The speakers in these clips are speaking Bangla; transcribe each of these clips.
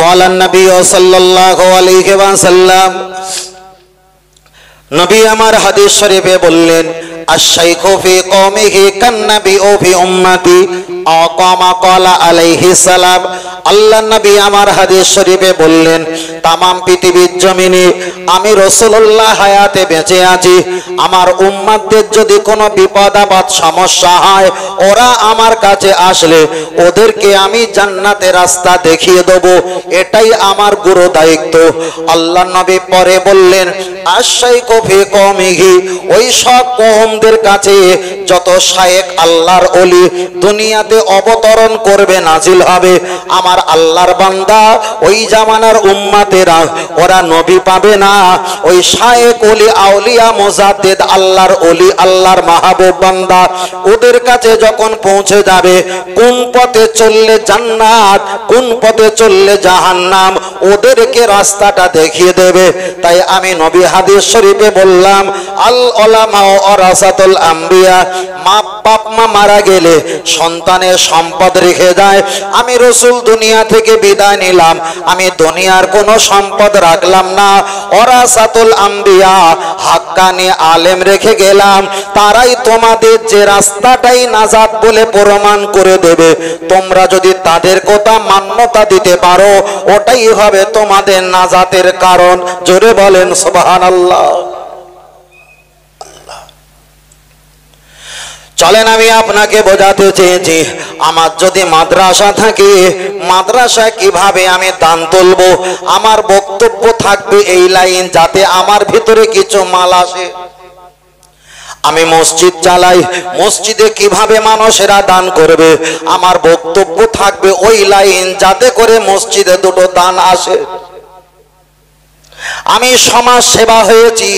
ক্বালা নবী সাল্লাল্লাহু আলাইহি ওয়াসাল্লাম, নবী আমার হাদিস শরীফে বললেন, আশ-শাইখু ফি কওমিহি কান-নাবিয়্যু ফি উম্মতি আও কামা ক্বালা আলাইহিস সালাম। আল্লাহ নবী আমার হাদিস শরীফে বললেন, তামাম পৃথিবীর জমিনে আমি রাসূলুল্লাহ হায়াতে বেঁচে আছি, আমার উম্মতদের যদি কোনো বিপদ আপদ সমস্যা হয়, ওরা আমার কাছে আসলে ওদেরকে আমি জান্নাতের রাস্তা দেখিয়ে দেব, এটাই আমার গুরু দায়িত্ব। আল্লাহ নবী পরে বললেন, আশ-শাইখু ফি কওমিহি, ওই সব কওমদের কাছে যত শায়েখ আল্লাহর ওলি দুনিয়াতে অবতরণ করবে, নাজিল হবে, আমার আল্লাহর বান্দা ওই জামানার উম্মতেরা ওরা নবী পাবে না। ওই শায়েখ ওলি আউলিয়া মুজাদ্দিদ আল্লাহর ওলি আল্লাহর মাহবুব বান্দা ওদের কাছে যখন পৌঁছে যাবে, কোন পথে চললে জান্নাত, কোন পথে চললে জাহান্নাম, ওদেরকে রাস্তাটা দেখিয়ে দেবে। তাই আমি নবী হাদিস শরীফে বললাম, আল উলামা ওয়ারাসাতুল আম্বিয়া, মা বাপ মা মারা গেলে সন্তানের সম্পদ রেখে যায়। আমি রাসূল দুনিয়া থেকে বিদায় নিলাম, আমি দুনিয়ার কোনো সম্পদ রাখলাম না, ওয়ারাসাতুল আম্বিয়া হাক্কানি আলেম রেখে গেলাম, তারাই তোমাদের যে রাস্তাটাই নাজাত বলে প্রমাণ করে দেবে। তোমরা যদি তাদের কথা মান্যতা দিতে পারো, ওটাই হবে তোমাদের নাজাতের কারণ। জোরে বলেন সুবহানাল্লাহ। চলেন আমি আপনাকে বোঝাতে চেয়েছি, আমার যদি মাদ্রাসা থাকে, মাদ্রাসায় কিভাবে আমি দান তুলব, আমার বক্তব্য থাকবে এই লাইন, যাতে আমার ভিতরে কিছু মাল আসে। আমি মসজিদ চালাই, মসজিদে কিভাবে মানুষেরা দান করবে, আমার বক্তব্য থাকবে ওই লাইন, যাতে করে মসজিদে দুটো দান আসে। আমি সমাজ সেবা হয়েছি,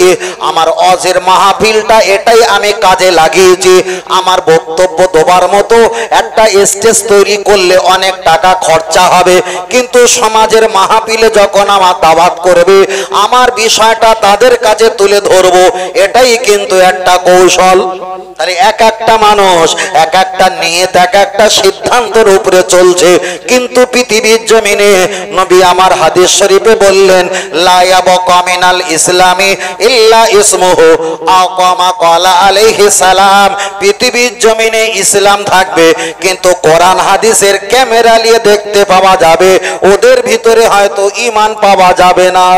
আমার ওয়াজের মাহফিলটা এটাই আমি কাজে লাগিয়েছি। আমার বক্তব্য দেবার মতো একটা স্টেজ তৈরি করলে অনেক টাকা খরচা হবে, কিন্তু সমাজের মাহফিলে যখন আমার দাওয়াত করবে, আমার বিষয়টা তাদের কাছে তুলে ধরবো, এটাই কিন্তু একটা কৌশল। তাহলে এক একটা মানুষ এক একটা নিয়ত, এক একটা সিদ্ধান্তের উপরে চলছে, কিন্তু পৃথিবীর জমিনে নবী আমার হাদিস শরীফে বললেন, লা ইয়াবকা মিনাল ইসলামি ইল্লা ইসমুহু আও কামা ক্বালা আলাইহিস সালাম। পৃথিবীর জমিনে ইসলাম থাকবে, কিন্তু কোরআন হাদিসের ক্যামেরা নিয়ে দেখতে পাওয়া যাবে, ওদের ভিতরে হয়তো ঈমান পাওয়া যাবে না।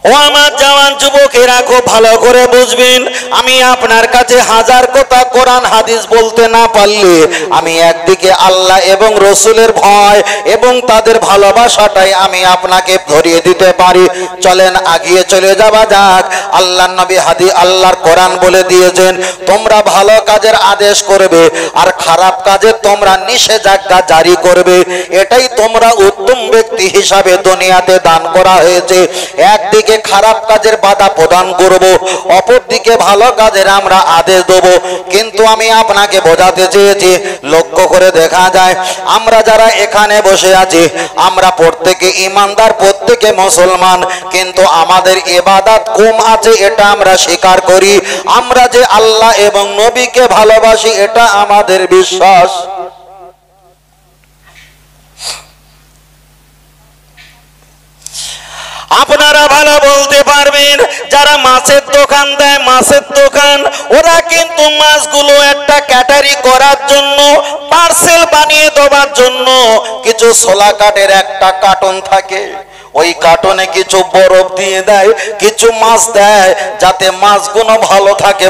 ও আমার জওয়ান যুবকেরা, খুব ভালো করে বুঝবেন, আমি আপনার কাছে হাজার কথা কোরআন হাদিস বলতে না পারলে, আমি একদিকে আল্লাহ এবং রসুলের ভয় এবং তাদের ভালোবাসাটাই আমি আপনাকে ধরিয়ে দিতে পারি। চলেন আগিয়ে চলে যাওয়া যাক। আল্লাহর নবী আল্লাহর কোরআন বলে দিয়েছেন, তোমরা ভালো কাজের আদেশ করবে আর খারাপ কাজের তোমরা নিষেধাজ্ঞা জারি করবে, এটাই তোমরা উত্তম ব্যক্তি হিসাবে দুনিয়াতে দান করা হয়েছে। একদিকে খারাপ কাজের বাধা প্রদান করব, অপরদিকে ভালো কাজের আমরা আদেশ দেব। কিন্তু আমি আপনাকে বোঝাতে চেয়েছি, লক্ষ্য করে দেখা যায় আমরা যারা এখানে বসে আছি, আমরা প্রত্যেকে ইমানদার, প্রত্যেকে মুসলমান, কিন্তু আমাদের ইবাদত কম আছে, এটা আমরা স্বীকার করি। আমরা যে আল্লাহ এবং নবীকে ভালোবাসি, এটা আমাদের বিশ্বাস। আপনারা ভালো বলতে পারবেন, যারা মাছের দোকান দেয়, মাছের দোকান, ওরা কিন্তু মাছগুলো একটা ক্যাটারি করার জন্য, পার্সেল বানিয়ে দেওয়ার জন্য কিছু ছোলা কাঠের একটা কার্টন থাকে, ওই কার্টনে কিছু বরফ দিয়ে দেয়, কিছু মাছ দেয়, যাতে মাছগুলো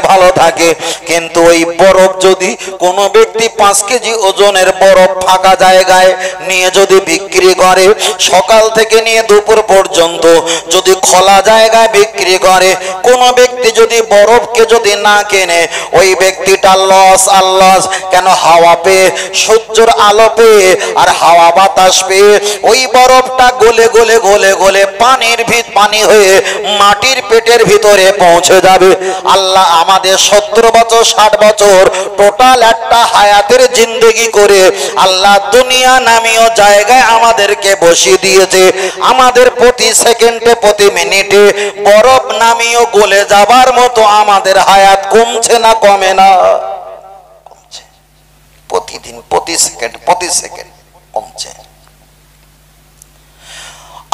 ভালো থাকে। কিন্তু ওই বরফ যদি কোনো ব্যক্তি 5 কেজি ওজনের বরফ ফাঁকা জায়গায় নিয়ে যদি বিক্রি করে, সকাল থেকে নিয়ে দুপুর পর্যন্ত যদি খোলা জায়গায় বিক্রি করে, কোনো ব্যক্তি যদি বরফকে যদি না কেনে, ওই ব্যক্তিটা লস আর লস। কেন? হাওয়া পেয়ে, সূর্যের আলো পেয়ে আর হাওয়া বাতাস পেয়ে ওই বরফটা গলে গলে গলে গলে পানি হয়ে মাটির পেটের ভিতরে পৌঁছে যাবে। আল্লাহ আমাদের 70 বছর 60 বছর টোটাল একটা হায়াতের জিন্দেগি করে আল্লাহ দুনিয়া নামীয় জায়গায় আমাদেরকে বসিয়ে দিয়েছে। আমাদের প্রতি সেকেন্ডে প্রতি মিনিটে বরফ নামীয় গলে যাবার মতো আমাদের হায়াত কমছে না কমে না? প্রতিদিন প্রতি সেকেন্ড কমছে।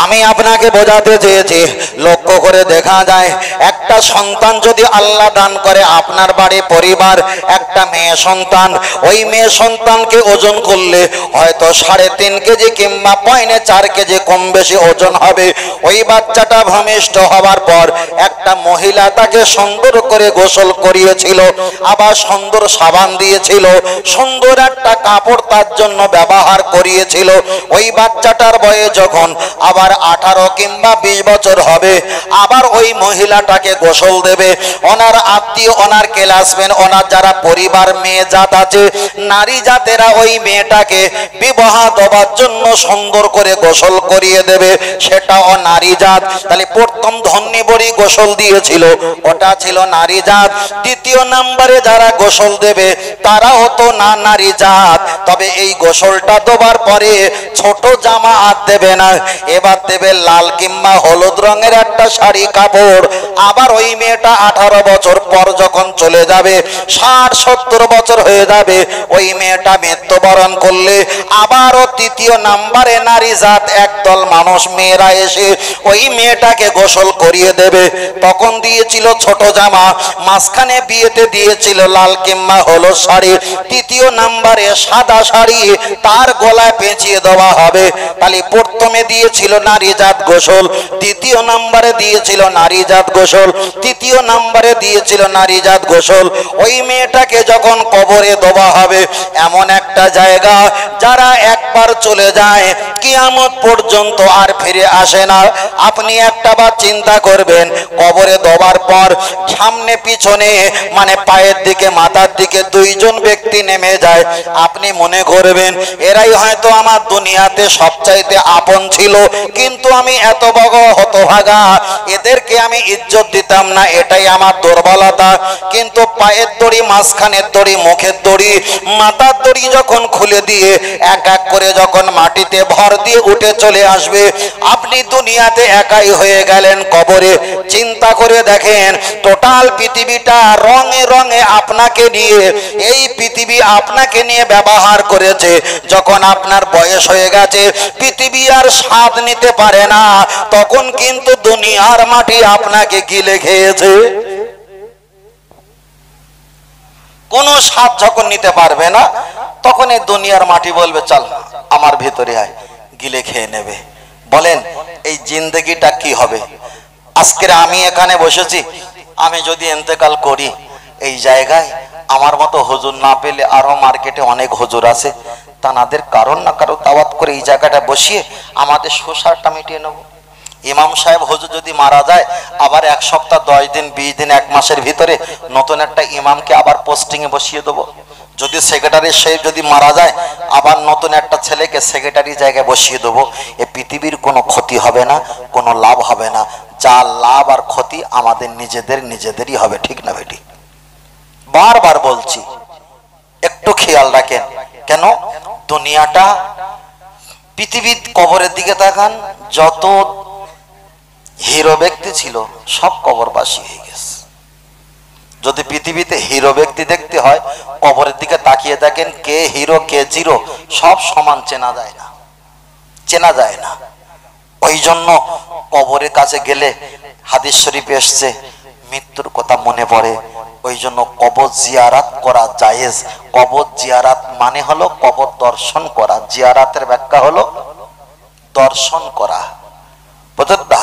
আমি আপনাকে বোঝাতে চেয়েছি, লক্ষ্য করে দেখা যায় একটা সন্তান যদি আল্লাহ দান করে আপনার বাড়ি পরিবার, একটা মেয়ে সন্তান, ওই মেয়ে সন্তানকে ওজন করলে হয়তো 3.5 কেজি কিংবা 4 কেজি কম বেশি ওজন হবে। ওই বাচ্চাটা ভূমিষ্ঠ হবার পর একটা মহিলা তাকে সুন্দর করে গোসল করিয়েছিল, আবার সুন্দর সাবান দিয়েছিল, সুন্দর একটা কাপড় তার জন্য ব্যবহার করিয়েছিল। ওই বাচ্চাটার বয়স যখন আবার 18 কিংবা 20 বছর হবে, আবার ওই মহিলাটাকে গোসল দেবে। ওনার আত্মীয়, ওনার ক্লাসমেট, ওনার যারা পরিবার মেয়ে জাত আছে, নারী জাতেরা ওই মেয়েটাকে বিবাহ দেওয়ার জন্য সুন্দর করে গোসল করিয়ে দেবে, সেটাও নারী জাত। তাহলে প্রথম ধন্যী বড়ি গোসল দিয়েছিল, ওটা ছিল নারী জাত। দ্বিতীয় নম্বরে যারা গোসল দেবে তারা হতো না নারী জাত। তবে এই গোসলটা দেওয়ার পরে ছোট জামা আর দেবে না, এবার দেবে লাল কিংবা হলুদ রঙের একটা শাড়ি কাপড়। আবার ওই মেয়েটা 18 বছর পর যখন চলে যাবে, 60-70 বছর হয়ে যাবে, ওই মেয়েটা মৃত্যুবরণ করলে আবারও তৃতীয় নাম্বারে নারী জাত একদল মানুষ মেয়েরা এসে ওই মেয়েটাকে গোসল করিয়ে দেবে। তখন দিয়েছিল ছোট জামা, মাঝখানে বিয়েতে দিয়েছিল লাল কিংবা হলুদ শাড়ি, তৃতীয় নাম্বারে সাদা শাড়ি তার গলায় পেঁচিয়ে দেওয়া হবে। তাহলে প্রথমে দিয়েছিল নারী জাত গোসল, দ্বিতীয় নম্বরে দিয়েছিল নারী জাত গোসল, তৃতীয় নম্বরে দিয়েছিল নারী জাত গোসল। ওই মেয়েটাকে যখন কবরে দেওয়া হবে, এমন একটা জায়গা যারা একবার চলে যায় কিয়ামত পর্যন্ত আর ফিরে আসে না। আপনি একটা বার চিন্তা করবেন, কবরে দেওয়ার পর সামনে পিছনে মানে পায়ের দিকে মাথার দিকে 2 জন ব্যক্তি নেমে যায়। আপনি মনে করবেন এরাই হয়তো আমার দুনিয়াতে সবচাইতে আপন ছিল, কিন্তু আমি এত বড় হতভাগা, এদেরকে আমি ইজ্জত দিতাম না, এটাই আমার দুর্বলতা। কিন্তু পায়ের দড়ি, মাঝখানের দড়ি, মুখের দড়ি, মাথার দড়ি যখন খুলে দিয়ে এক এক করে যখন মাটিতে ভর দিয়ে উঠে চলে আসবে, আপনি দুনিয়াতে একাই হয়ে গেলেন কবরে। চিন্তা করে দেখেন, টোটাল পৃথিবীটা রঙে রঙে আপনাকে নিয়ে, এই পৃথিবী আপনাকে নিয়ে ব্যবহার করেছে। যখন আপনার বয়স হয়ে গেছে, পৃথিবী আর স্বাদ নিতে পারে না, তখন কিন্তু দুনিয়ার মাটি আপনাকে গিলে খেয়েছে। কোন স্বাদ যখন নিতে পারবে না, তখন এই দুনিয়ার মাটি বলবে চল আমার ভিতরে আয়, গিলে খেয়ে নেবে। বলেন এই জিন্দেগিটা কি হবে? আজকে আমি এখানে বসেছি, আমি যদি ইন্তেকাল করি, এই জায়গায় আমার মতো হুজুর না পেলে আরো মার্কেটে অনেক হুজুর আছে, তাদের কারণ না কারো দাওয়াত করে এই জায়গাটা বসিয়ে আমাদের সংসারটা মিটিয়ে নেব। ইমাম সাহেব হুজুর যদি মারা যায়, আবার 1 সপ্তাহ, 10 দিন, 20 দিন, 1 মাসের ভিতরে নতুন একটা ইমামকে আবার পোস্টিং এ বসিয়ে দেবো। যদি সেক্রেটারি সাহেব যদি মারা যায়, আবার নতুন একটা ছেলেকে সেক্রেটারি জায়গায় বসিয়ে দেবো। এই পৃথিবীর কোনো ক্ষতি হবে না, কোনো লাভ হবে না। যা লাভ আর ক্ষতি আমাদের নিজেদেরই হবে, ঠিক না বেটি? বারবার বলছি, একটু খেয়াল রাখেন। কেন? দুনিয়াটা, পৃথিবীর কবরের দিকে তাকান, যত হিরো ব্যক্তি ছিল সব কবরবাসী হয়ে গেছে। যদি পৃথিবীতে হিরো ব্যক্তি দেখতে হয়, কবরের দিকে তাকিয়ে দেখেন, কে হিরো কে জিরো সব সমান চেনা যায় না। ওই জন্য কবরের কাছে গেলে হাদিস শরীফে এসছে, মৃত্যুর কথা মনে পড়ে। ওই জন্য কবর জিয়ারাত করা জায়েজ। কবর জিয়ারাত মানে হলো কবর দর্শন করা, জিয়ারাতের ব্যাখ্যা হলো দর্শন করা, বুঝলেন না?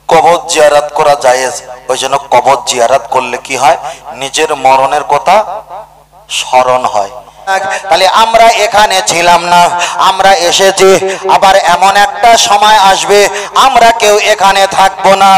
কবর জিয়ারাত করা জায়েজ। ওই জন্য কবর জিয়ারাত করলে কি হয়, নিজের মরণের কথা স্মরণ হয়। তাহলে আমরা এখানে ছিলাম না, আমরা এসেছি, আবার এমন একটা সময় আসবে আমরা কেউ এখানে থাকবো না।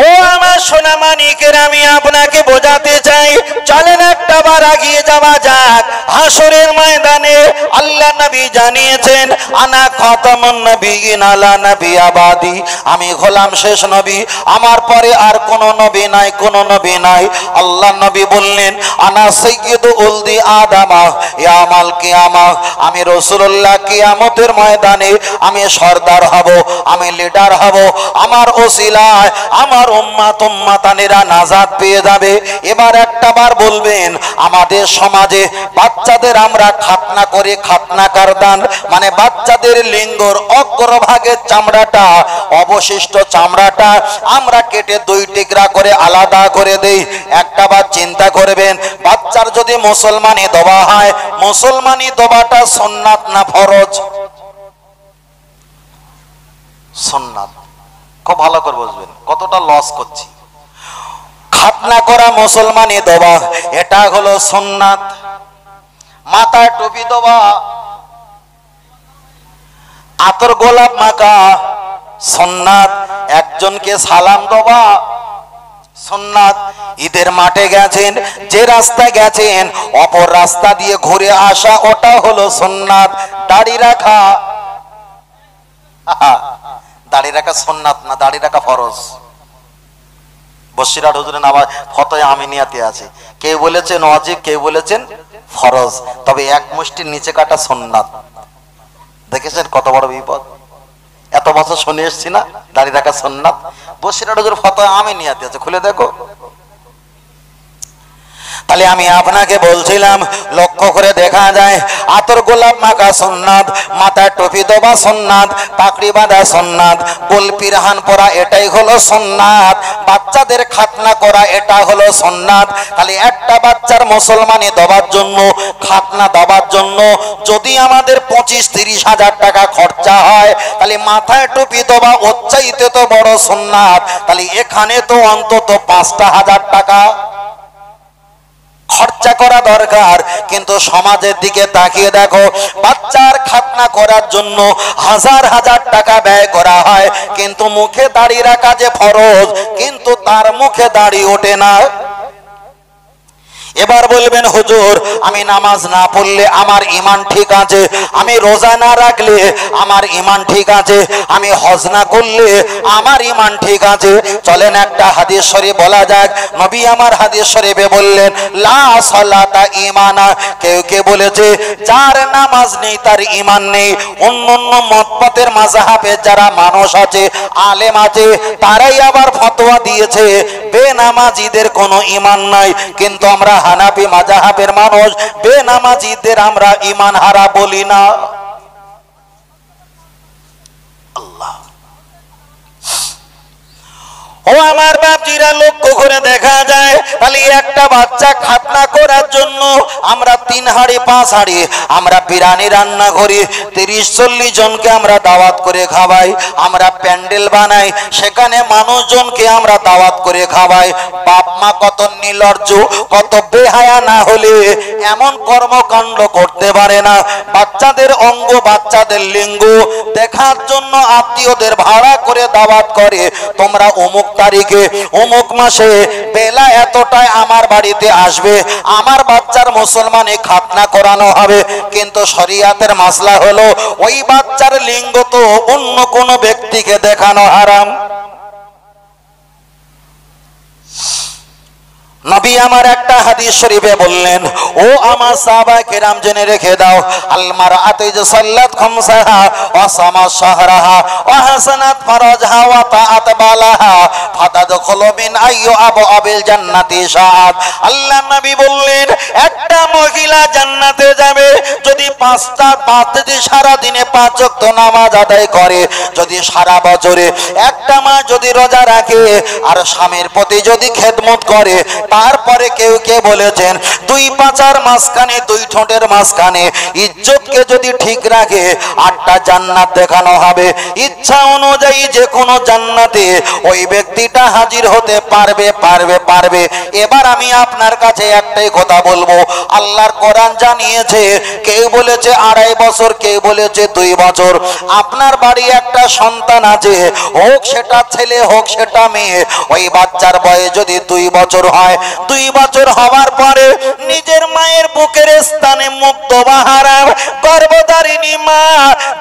ও আমার সোনা মানিকের, আমি আপনাকে বোঝাতে চাই, চলেন একটা বার এগিয়ে যাওয়া যাক। হাসরের ময়দানে আল্লাহ আল্লাহ নবী জানিয়েছেন আনা খাতামুন নবিয়িন আলা নবিয়্যা বাদি, আমি হলাম শেষ নবী, আমার পরে আর কোন নবী নাই, কোন নবী নাই। আল্লাহ নবী বললেন আনা সাইয়্যিদু উলদি আদামা ইয়ামাল কিয়ামা, আমি রাসূলুল্লাহ কিয়ামতের ময়দানে আমি সরদার হব, আমি লিডার হব, আমার ওসিলায় আমার উম্মাতানেরা নাজাত পেয়ে যাবে। এবার একটা বার বলবেন আমাদের সমাজে বাচ্চাদের আমরা খাতনা করে, খাতনা কারদান মানে বাচ্চাদের লিঙ্গর অগ্রভাগের চামড়াটা, অবশিষ্ট চামড়াটা আমরা কেটে দুই টুকরা করে আলাদা করে দেই। একটা বার চিন্তা করবেন বাচ্চার যদি মুসলমানি দোয়া হয়, মুসলমানি দোয়াটা সুন্নাত না ফরজ? সুন্নাত। খুব ভালো করে বুঝবেন কতটা লস করছি। খাতনা করা মুসলমানি দোয়া এটা হলো সুন্নাত। মাথায় টুপি দেওয়া, আতর গোলাপ মাখা সুন্নাত। একজনকে সালাম দেওয়া সুন্নাত। ঈদের মাঠে গেছেন, যে রাস্তা গেছেন অপর রাস্তা দিয়ে ঘুরে আসা ওটা হলো সুন্নাত। দাড়ি রাখা, দাড়ি রাখা সুন্নাত না, দাড়ি রাখা ফরজ। বসিরহাট হুজুরের নামাজ ফতোয়া আমিনিয়াতে আছে, কেউ বলেছেন ওয়াজিব, কেউ বলেছেন ফরজ, তবে এক মুষ্টির নিচে কাটা সুন্নাত। দেখেছেন কত বড় বিপদ। এত বছর শুনে এসছি না দাড়ি রাখা সুন্নাত। বসিরহাট হুজুর ফতোয়া আমিনিয়াতে আছে, খুলে দেখো। তাহলে আমি আপনাকে বলছিলাম লক্ষ্য করে দেখা যায় আতর গোলাপ মাখা সুন্নাত, মাথায় টুপি দেওয়া সুন্নাত, পাগড়ি বাঁধা সুন্নাত, গোল পিরহান পরা এটাই হলো সুন্নাত, বাচ্চাদের খাতনা করা এটা হলো সুন্নাত। তাহলে একটা বাচ্চার মুসলমানি দেওয়ার জন্য, খাতনা দেওয়ার জন্য যদি আমাদের 25-30 হাজার টাকা খরচা হয়, তাহলে মাথায় টুপি দেওয়া ওর চাইতে তো বড় সুন্নাত। তাহলে এখানে তো অন্তত 5,000 টাকা খরচা করা দরকার। কিন্তু সমাজের দিকে তাকিয়ে দেখো, বাচ্চার খাতনা করার জন্য হাজার হাজার টাকা ব্যয় করা হয়, কিন্তু মুখে দাড়ি রাখা যে ফরজ, কিন্তু তার মুখে দাড়ি ওঠে না। এবার বলবেন হুজুর আমি নামাজ না পড়লে আমার ঈমান ঠিক আছে, আমি রোজা না রাখলে আমার ঈমান ঠিক আছে, আমি হজ না করলে আমার ঈমান ঠিক আছে। চলেন একটা হাদিস শরীফ বলা যাক। নবী আমার হাদিস শরীফে বললেন লা সালাতা ঈমানা, কেউ কে বলেছে যার নামাজ নেই তার ঈমান নেই। অন্যান্য মতপথের মাযহাবের যারা মানুষ আছে, আলেম আছে, তারাই আবার ফতোয়া দিয়েছে বেনামাজিদের কোনো ঈমান নাই। কিন্তু আমরা হানাফি মাযহাবের মানুষ বেনামাজিদের আমরা ঈমান হারা বলি না। আল্লাহ, ও আমার বাপজিরা লক্ষ্য করে দেখা যায়, তাহলে একটা বাচ্চা খাতনা করার জন্য আমরা 3 হাঁড়ি 5 হাঁড়ি আমরা বিরিয়ানি রান্না করি, 30-40 জনকে আমরা দাওয়াত করে খাওয়াই, আমরা প্যান্ডেল বানাই, সেখানে মানুষজনকে আমরা দাওয়াত করে খাওয়াই। বাপ মা কত নির্লজ্জ, কত বেহায়া না হলে এমন কর্মকাণ্ড করতে পারে না। বাচ্চাদের অঙ্গ, বাচ্চাদের লিঙ্গ দেখার জন্য আত্মীয়দের ভাড়া করে দাওয়াত করে, তোমরা অমুক তারিখে অমুক মাসে বেলা এতটায় আমার বাড়িতে আসবে, আমার বাচ্চার মুসলমানি খাতনা করানো হবে। কিন্তু শরিয়াতের মাসলা হলো ওই বাচ্চার লিঙ্গ তো অন্য কোন ব্যক্তিকে দেখানো হারাম। নবী আমার একটা হাদিস শরীফে বললেন, ও আমার সাহাবায়ে কেরাম জেনে রেখে দাও, আল মারআতু ইযা সাল্লাত খামসাহা ওয়া সামাত শাহরাহা ওয়া হাসানাত ফারাজহা ওয়া তাআত বালাহা ফাতাদখুলু মিন আইয়ু আবওয়াবিল জান্নাতি শাআত। আল্লাহ নবী বললেন একটা মহিলা জান্নাতে যাবে যদি 5 সারা দিনে 5 ওয়াক্ত নামাজ আদায় করে, যদি সারা বছরে একটা মাস যদি রোজা রাখে, আর স্বামীর প্রতি যদি খেদমত করে। তারপরে কেউ কে বলেছেন 2 পাঁচার মাঝখানে, 2 ঠোঁটের মাঝখানে ইজ্জতকে যদি ঠিক রাখে 8টা জান্নাত দেখানো হবে। ইচ্ছা অনুযায়ী যে কোনো জান্নাতে ওই ব্যক্তিটা হাজির হতে পারবে পারবে পারবে। এবার আমি আপনার কাছে একটাই কথা বলবো, আল্লাহর কোরআন জানিয়েছে, কেউ বলেছে 2.5 বছর, কেউ বলেছে 2 বছর। আপনার বাড়ি একটা সন্তান আছে, হোক সেটা ছেলে হোক সেটা মেয়ে, ওই বাচ্চার বয়স যদি 2 বছর হয়, 2 বছর হওয়ার পরে নিজের মায়ের বুকের স্থানে মুক্ত বাহারার গর্ভধারিণী মা,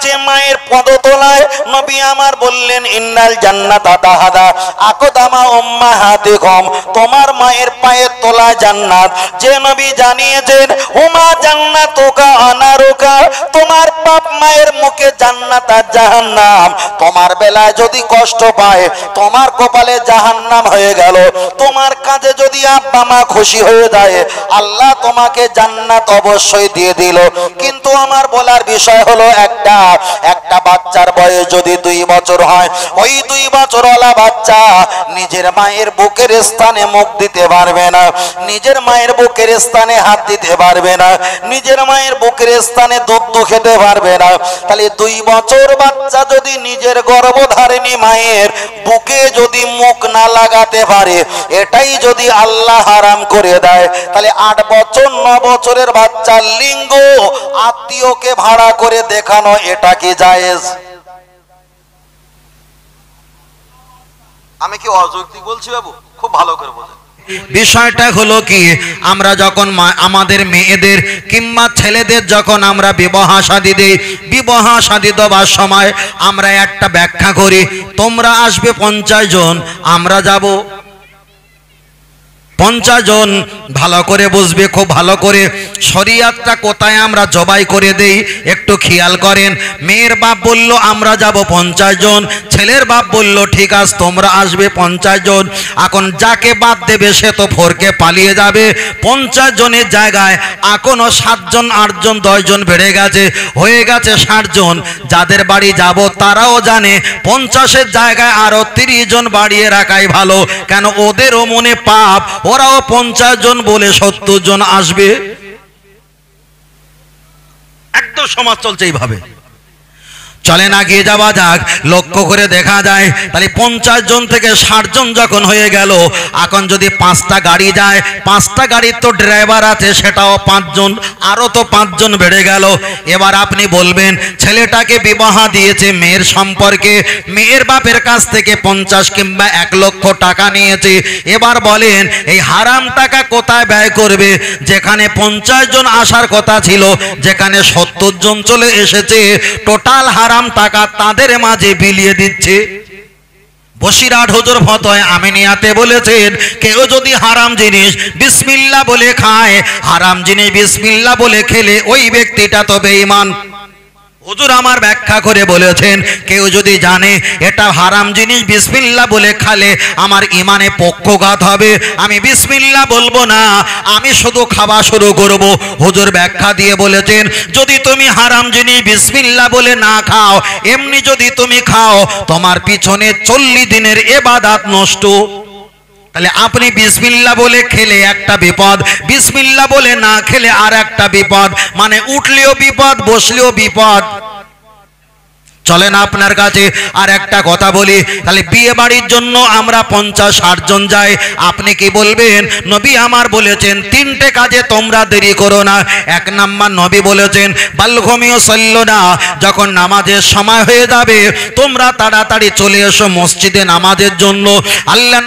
যে মায়ের পদতলায় নবী আমার বললেন ইন্নাল জান্নাতা তাহাদা আকদামা উম্মাহাতিকুম, তোমার মায়ের পায়ের তলায় জান্নাত। যে নবী জানিয়েছেন হুমা জান্নাতুকা আনারুকা, তোমার বাপ মায়ের মুখে জান্নাত আর জাহান্নাম। তোমার বেলায় যদি কষ্ট পায়, তোমার কপালে জাহান্নাম হয়ে গেল। তোমার কাজে যদি আব্বা মা খুশি হয়ে যায়, আল্লাহ তোমাকে জান্নাত অবশ্যই দিয়ে দিল। কিন্তু আমার বলার বিষয় হলো একটা বাচ্চার বয়স যদি 2 বছর হয়, ওই 2 বছরওয়ালা বাচ্চা নিজের মায়ের বুকের স্থানে মুখ দিতে পারবে না, নিজের মায়ের বুকের স্থানে হাত দিতে পারবে না, নিজের মায়ের বুকের স্থানে দুধ খেতে পারবে না। তাহলে 2 বছর বাচ্চা যদি নিজের গর্ভধারিণী মায়ের বুকে যদি মুখ না লাগাতে পারে, এটাই যদি আল্লাহ হারাম করে দেয়, তাহলে 8 বছর 9 বছরের বাচ্চার লিঙ্গ আত্মীয়কে ভাড়া করে দেখানো এটা কি জায়েজ? আমি কি অযৌক্তিক বলছি বাবু? খুব ভালো করে বোঝেন। বিষয়টা হলো কি, আমরা যখন আমাদের মেয়েদের কিংবা ছেলেদের যখন আমরা বিবাহ শাদী দেওয়ার সময় আমরা একটা ব্যাখ্যা করি, তোমরা আসবে 50 জন, আমরা যাব 50 জন। ভালো করে বুঝবে, খুব ভালো করে। শরীয়তটা কোথায় আমরা জবাই করে দেই একটু খেয়াল করেন। মেয়ের বাপ বলল আমরা যাব 50 জন, ছেলের বাপ বলল ঠিক আছে তোমরা আসবে 50 জন। এখন যাকে বাদ দেবে সে তো ফরকে পালিয়ে যাবে। 50 জনের জায়গায় এখনো 7 জন 8 জন 10 জন বেড়ে গেছে, হয়ে গেছে 60 জন। যাদের বাড়ি যাব তারাও জানে 50-এর জায়গায় আরো 30 জন বাড়িয়ে রাখাই ভালো, কেন ওদেরও মনে পাপ, ওরাও 50 জন বলে 70 জন আসবে। একদম সমাজ চলছে এইভাবে। চলেন এগিয়ে যাওয়া যাক। লক্ষ্য করে দেখা যায় তাহলে 50 জন থেকে 60 জন যখন হয়ে গেল, এখন যদি 5টা গাড়ি যায়, 5টা গাড়ির তো ড্রাইভার আছে, সেটাও 5 জন, আরও তো 5 জন বেড়ে গেল। এবার আপনি বলবেন ছেলেটাকে বিবাহ দিয়েছে মেয়ের সম্পর্কে, মেয়ের বাপের কাছ থেকে 50 কিংবা 1 লক্ষ টাকা নিয়েছে। এবার বলেন এই হারাম টাকা কোথায় ব্যয় করবে? যেখানে 50 জন আসার কথা ছিল, যেখানে 70 জন চলে এসেছে, টোটাল হারাম টাকা তাদের মাঝে বিলিয়ে দিচ্ছে। বসিরহাট হুজুর ফতোয়া আমিনিয়াতে বলেছেন কেউ যদি হারাম জিনিস বিসমিল্লাহ বলে খায়, হারাম জিনিস বিসমিল্লাহ বলে খেলে ওই ব্যক্তিটা তো বেঈমান। হুজুর আমার ব্যাখ্যা করে বলেছেন কেউ যদি জানে এটা হারাম জিনিস বিসমিল্লাহ বলে খালে আমার ইমানে পক্ষঘাত হবে, আমি বিসমিল্লাহ বলবো না, আমি শুধু খাওয়া শুরু করব। হুজুর ব্যাখ্যা দিয়ে বলেছেন যদি তুমি হারাম জিনিস বিসমিল্লাহ বলে না খাও, এমনি যদি তুমি খাও, তোমার পিছনে 40 দিনের ইবাদত নষ্ট। তাহলে আপনি বিসমিল্লাহ বলে খেলে একটা বিপদ, বিসমিল্লাহ বলে না খেলে আর একটা বিপদ, মানে উঠলেও বিপদ, বসলেও বিপদ। চলেন আপনার কাছে আর একটা কথা বলি, তাহলে বিয়ে বাড়ির জন্য আমরা 50-60 জন যাই, আপনি কি বলবেন? নবী আমার বলেছেন 3টে কাজে তোমরা দেরি করো না। 1 নাম্বার নবী বলেছেন বালঘমিও সল্লনা, যখন নামাজের সময় হয়ে যাবে তোমরা তাড়াতাড়ি চলে এসো মসজিদে নামাজের জন্য। আল্লাহ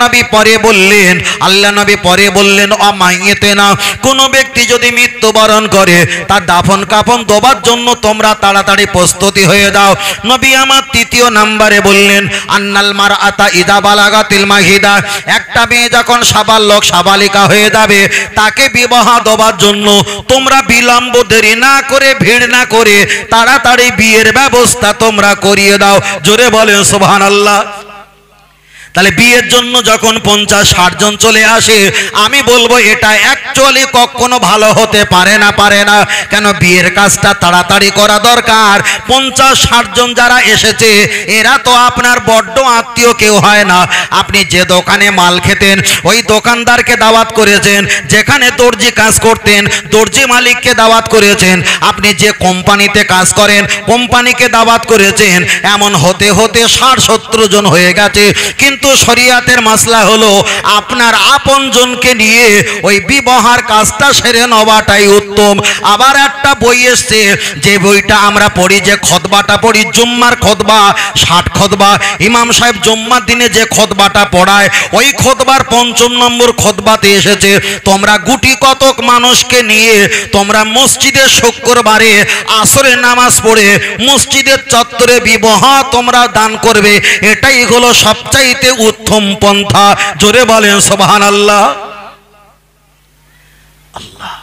নবী পরে বললেন অমাইয়েতে না, কোনো ব্যক্তি যদি মৃত্যুবরণ করে তার দাফন কাফন দেবার জন্য তোমরা তাড়াতাড়ি প্রস্তুতি হয়ে যাও। নবী আমার 3য় নম্বরে বললেন আন্নাল মারআতা ইদা বালাগাতিল মাহিদা, একটা মেয়ে যখন সাবালক সাবালিকা হয়ে যাবে তাকে বিবাহ দেওয়ার জন্য তোমরা বিলম্ব দেরি না করে, ভিড় না করে তাড়াতাড়ি বিয়ের ব্যবস্থা তোমরা করিয়ে দাও। জোরে বলেন সুবহানাল্লাহ। তাহলে বিয়ের জন্য যখন 50-60 জন চলে আসে, আমি বলবো এটা অ্যাকচুয়ালি কখনো ভালো হতে পারে না। কেন বিয়ের কাজটা তাড়াতাড়ি করা দরকার। 50-60 জন যারা এসেছে এরা তো আপনার বড্ড আত্মীয় কেউ হয় না। আপনি যে দোকানে মাল খেতেন ওই দোকানদারকে দাওয়াত করেছেন, যেখানে দর্জি কাজ করতেন দর্জি মালিককে দাওয়াত করেছেন, আপনি যে কোম্পানিতে কাজ করেন কোম্পানিকে দাওয়াত করেছেন। এমন হতে হতে 60-70 জন হয়ে গেছে, কিন্তু কিন্তু শরিয়াতের মাসলা হলো আপনার আপনজনকে নিয়ে ওই বিবাহের কাজটা সেরে নেওয়াটাই উত্তম। আবার একটা বই এসছে, যে বইটা আমরা পড়ি, যে খুতবাটা পড়ি জুম্মার খুতবা, 60 খুতবা, ইমাম সাহেব জুম্মার দিনে যে খুতবাটা পড়ায়, ওই খুতবার 5 নম্বর খুতবাতে এসেছে, তোমরা গুটি কতক মানুষকে নিয়ে তোমরা মসজিদে শুক্রবারে আসরে নামাজ পড়ে মসজিদের চত্বরে বিবাহ তোমরা দান করবে, এটাই হলো সবচাইতে উত্তম পন্থা। জোরে বলেন সুবহানাল্লাহ। আল্লাহ।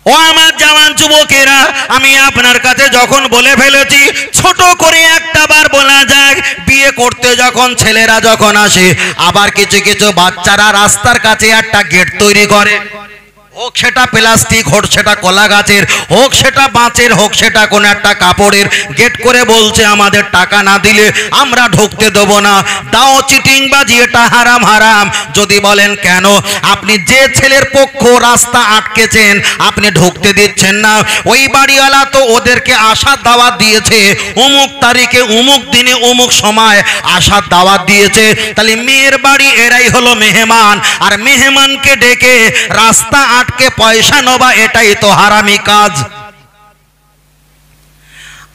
ও আমার জওয়ান যুবকেরা, আমি আপনার কাছে যখন বলে ফেলেছি, ছোট করে একটা বার বলা যাক, বিয়ে করতে যখন ছেলেরা যখন আসে, আবার কিছু কিছু বাচ্চারা রাস্তার কাছে একটা গেট তৈরি করে, হোক সেটা প্লাস্টিক, হোক সেটা কলা গাছের, হোক সেটা বাঁচের, হোক সেটা কোনো একটা কাপড়ের, গেট করে বলছে আমাদের টাকা না দিলে আমরা ঢুকতে দেবো না। দাও চিটিংবাজি, এটা হারাম হারাম। যদি বলেন কেন, আপনি যে ছেলের পক্ষ রাস্তা আটকেছেন আপনি ঢুকতে দিচ্ছেন না, ওই বাড়িওয়ালা তো ওদেরকে আসার দাওয়াত দিয়েছে, অমুক তারিখে অমুক দিনে অমুক সময় আসার দাওয়াত দিয়েছে, তাহলে মেয়ের বাড়ি এরাই হলো মেহমান, আর মেহমানকে ডেকে রাস্তা আটকে পয়সা নেওয়া এটাই তো হারামি কাজ।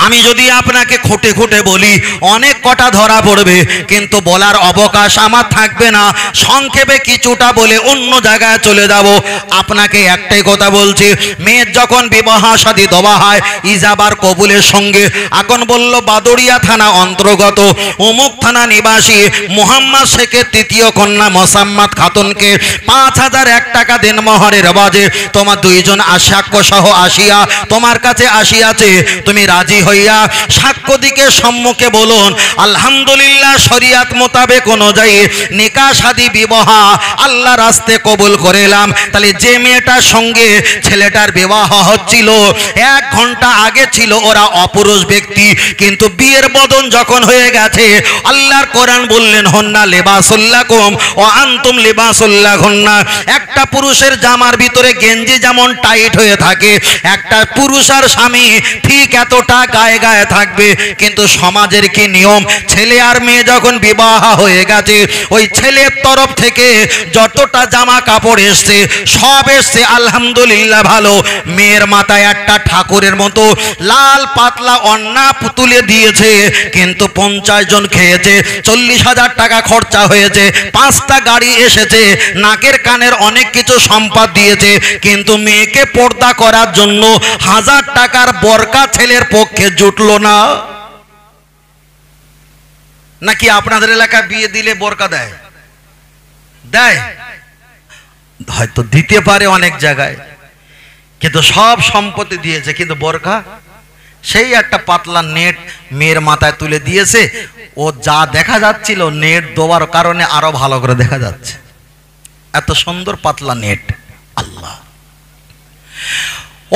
আমি যদি আপনাকে খুঁটে খুঁটে বলি অনেক কটা ধরা পড়বে, কিন্তু বলার অবকাশ আমার থাকবে না, সংক্ষেপে কিছুটা বলে অন্য জায়গায় চলে যাব। আপনাকে একটাই কথা বলছি, মেয়ের যখন বিবাহ শাদী দেওয়া হয় ইজাবার কবুলের সঙ্গে, এখন বলল বাদুড়িয়া থানা অন্তর্গত অমুক থানা নিবাসী মোহাম্মদ শেখের তৃতীয় কন্যা মোসাম্মদ খাতুনকে 5001 টাকা দেন মোহরের বাজে, তোমার দুইজন সাক্ষ্য সহ আসিয়া তোমার কাছে আসিয়াছে, তুমি রাজি হইয়া সাক্ষ্য দিকে সম্মুখে বলুন আলহামদুলিল্লাহ, শরিয়াত মোতাবেক অনুযায়ী নিকাহ শাদী বিবাহ আল্লাহ রাস্তে কবুল করেলাম। তাহলে যে মেয়েটার সঙ্গে ছেলেটার বিবাহ হচ্ছিল 1 ঘন্টা আগে ছিল ওরা অপুরুষ ব্যক্তি, কিন্তু বিয়ের বদন যখন হয়ে গেছে, আল্লাহর কোরআন বললেন হন্না লিবাসুল্লাকুম ওয়া আনতুম লিবাসুল্লাহুন্না। একটা পুরুষের জামার ভিতরে গেঞ্জি যেমন টাইট হয়ে থাকে, একটা পুরুষ আর স্বামী ঠিক এতটা গায়ে গায়ে থাকবে, কিন্তু সমাজের কি নিয়ম, ছেলে আর মেয়ে যখন বিবাহ হয়ে গেছে, ওই ছেলের তরফ থেকে যতটা জামা কাপড় এসছে সব এসছে আলহামদুলিল্লাহ ভালো, মেয়ের মাথায় একটা ঠাকুরের মতো লাল পাতলা অন্না তুলে দিয়েছে, কিন্তু 50 জন খেয়েছে, 40,000 টাকা খরচা হয়েছে, 5টা গাড়ি এসেছে, নাকের কানের অনেক কিছু সম্পদ দিয়েছে, কিন্তু মেয়েকে পর্দা করার জন্য 1000 টাকার বরকা ছেলের পক্ষে জুটলো না। নাকি আপনাদের এলাকায় বিয়ে দিলে বোরকা দেয়? দেয় হয়তো, দিতে পারে অনেক জায়গায়, কিন্তু সব সম্পত্তি দিয়েছে, কিন্তু বোরকা সেই একটা পাতলা নেট মেয়ের মাথায় তুলে দিয়েছে, ও যা দেখা যাচ্ছিল নেট দেওয়ার কারণে আরো ভালো করে দেখা যাচ্ছে, এত সুন্দর পাতলা নেট। আল্লাহ।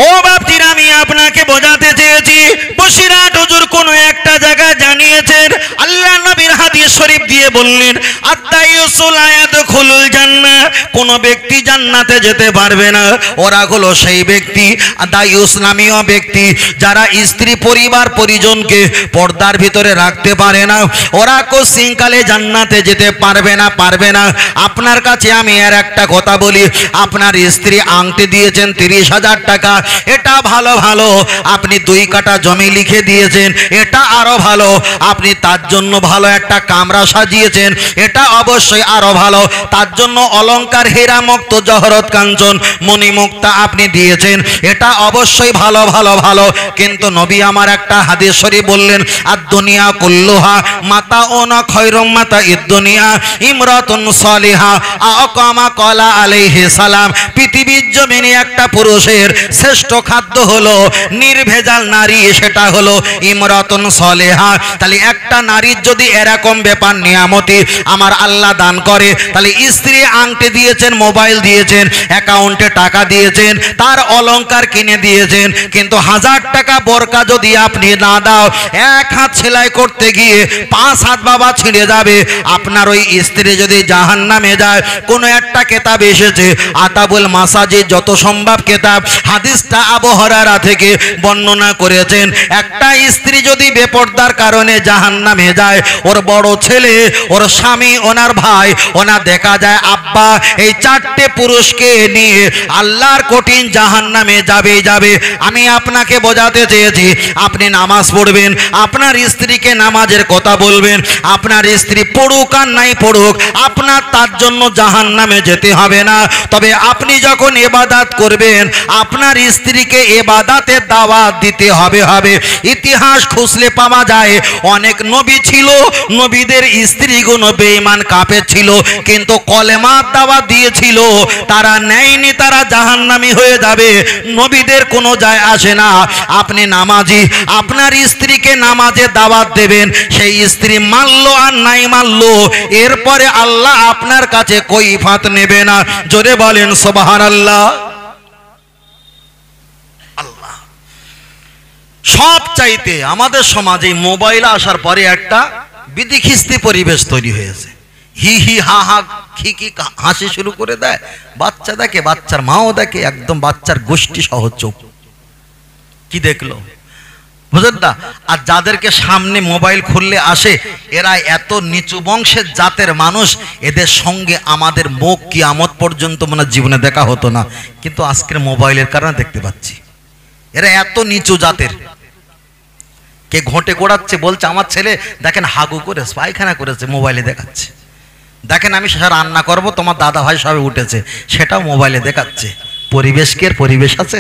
ও বাপজিরা, আমি আপনাকে বোঝাতে চেয়েছি, বসিরহাট হুজুর কোন একটা জায়গায় জানিয়েছেন, আল্লাহ নবীর হাদিস শরীফ দিয়ে বললেন আত্তাইয়ুসুল ইয়াদখুলুল জান্নাহ, কোন ব্যক্তি জান্নাতে যেতে পারবে না, ওরা হলো সেই ব্যক্তি দায়ুস নামীয় ব্যক্তি যারা স্ত্রী পরিবার পরিজনকে পর্দার ভিতরে রাখতে পারে না, ওরা কোশ্চিনকালে জান্নাতে যেতে পারবে না, পারবে না। আপনার কাছে আমি আর একটা কথা বলি, আপনার স্ত্রী আংটি দিয়েছেন 30,000 টাকা, এটা ভালো ভালো, আপনি 2 কাঠা জমি লিখে দিয়েছেন, এটা আরো ভালো, আপনি তার জন্য ভালো একটা কামরা সাজিয়েছেন, এটা অবশ্যই আরো ভালো, তার জন্য অলংকার হীরা মুক্ত জহরত কাঞ্চন মণিমুক্তা আপনি দিয়েছেন, এটা অবশ্যই ভালো ভালো ভালো। কিন্তু নবী আমার একটা হাদিস শরীফ বললেন আর দুনিয়া কুল্লুহা মাতাউন খায়রুম মাতাইদ দুনিয়া ইমরাতুন সালিহা আকামা ক্বালা আলাইহিস সালাম, পৃথিবীর জমিনে একটা পুরুষের শ্রেষ্ঠ খাদ্য হলো নির্ভেজাল নারী, সেটা হলো ইমরাতুন সালিহা। তাহলে একটা নারীর যদি এরকম ব্যাপার নিয়ামতি আমার আল্লাহ দান করে, তাহলে স্ত্রী আংটি দিয়েছেন, মোবাইল দিয়েছেন, অ্যাকাউন্টে টাকা দিয়েছেন, তার অলংকার কিনে দিয়েছেন, কিন্তু 1000 টাকা বোরকা যদি আপনি না দাও, 1 হাত সেলাই করতে গিয়ে 5 হাত বাবা ছিঁড়ে যাবে। আপনার ওই স্ত্রী যদি জাহান্নামে যায়, কোনো একটা কেতাব এসেছে আতাবুল মাসাজিদ, যত সম্ভব কেতাব হাদিস হাদিসটা আবু হুরায়রা থেকে বর্ণনা করেছেন, একটা স্ত্রী যদি বেপরদার কারণে জাহান্নামে যায়, ওর বড় ছেলে, ওর স্বামী, ওনার ভাই, ওনার দেখা যায় আব্বা, এই চারটে পুরুষকে নিয়ে আল্লাহর কঠিন জাহান্নামে যাবে। আমি আপনাকে বোঝাতে চেয়েছি, আপনি নামাজ পড়বেন, আপনার স্ত্রীকে নামাজের কথা বলবেন, আপনার স্ত্রী পড়ুক আর নাই পড়ুক, আপনার তার জন্য জাহান্নামে যেতে হবে না। তবে আপনি যখন ইবাদত করবেন, আপনার স্ত্রীকে ইবাদতের দাওয়াত দিতে হবে। ইতিহাস খুঁজলে পাওয়া যায় অনেক নবী ছিল, নবীদের স্ত্রীগুলো বেঈমান কাফের ছিল, কিন্তু কলেমার দাওয়াত দিয়েছিল, তারা নেয়নি, তারা জাহান্নামী হয়ে যাবে, নবীদের কোনো যায় আসে না। আপনি নামাজি, আপনার স্ত্রীকে নামাজে দাওয়াত দেবেন, সেই স্ত্রী মানলো আর নাই মানলো, এরপরে আল্লাহ আপনার কাছে কৈফাত নেবে না। জোরে বলেন সুবহানাল্লাহ। আল্লাহ সব চাইতে আমাদের সমাজে মোবাইল আসার পরে একটা বিধিখিস্তি পরিবেশ তৈরি হয়েছে। হি হি হা হা খিকি হাসি শুরু করে দেয়, বাচ্চা দেখে, বাচ্চার মাও দেখে, একদম বাচ্চার গোষ্ঠী সহ চোখ কি দেখলো, বুঝলেন না? আর যাদেরকে সামনে মোবাইল খুললে আসে, এরা এত নিচু বংশের জাতের মানুষ, এদের সঙ্গে আমাদের মুখ কিয়ামত পর্যন্ত মানে জীবনে দেখা হতো না, কিন্তু আজকের মোবাইলের কারণে দেখতে পাচ্ছি। এরা এত নিচু জাতের, কে ঘটে গোড়াচ্ছে, বলছে আমার ছেলে দেখেন হাগু করেছে, পায়খানা করেছে, মোবাইলে দেখাচ্ছে। দেখেন আমি সেটা রান্না করব, তোমার দাদা ভাই সবে উঠেছে, সেটাও মোবাইলে দেখাচ্ছে। পরিবেশ কি এর পরিবেশ আছে?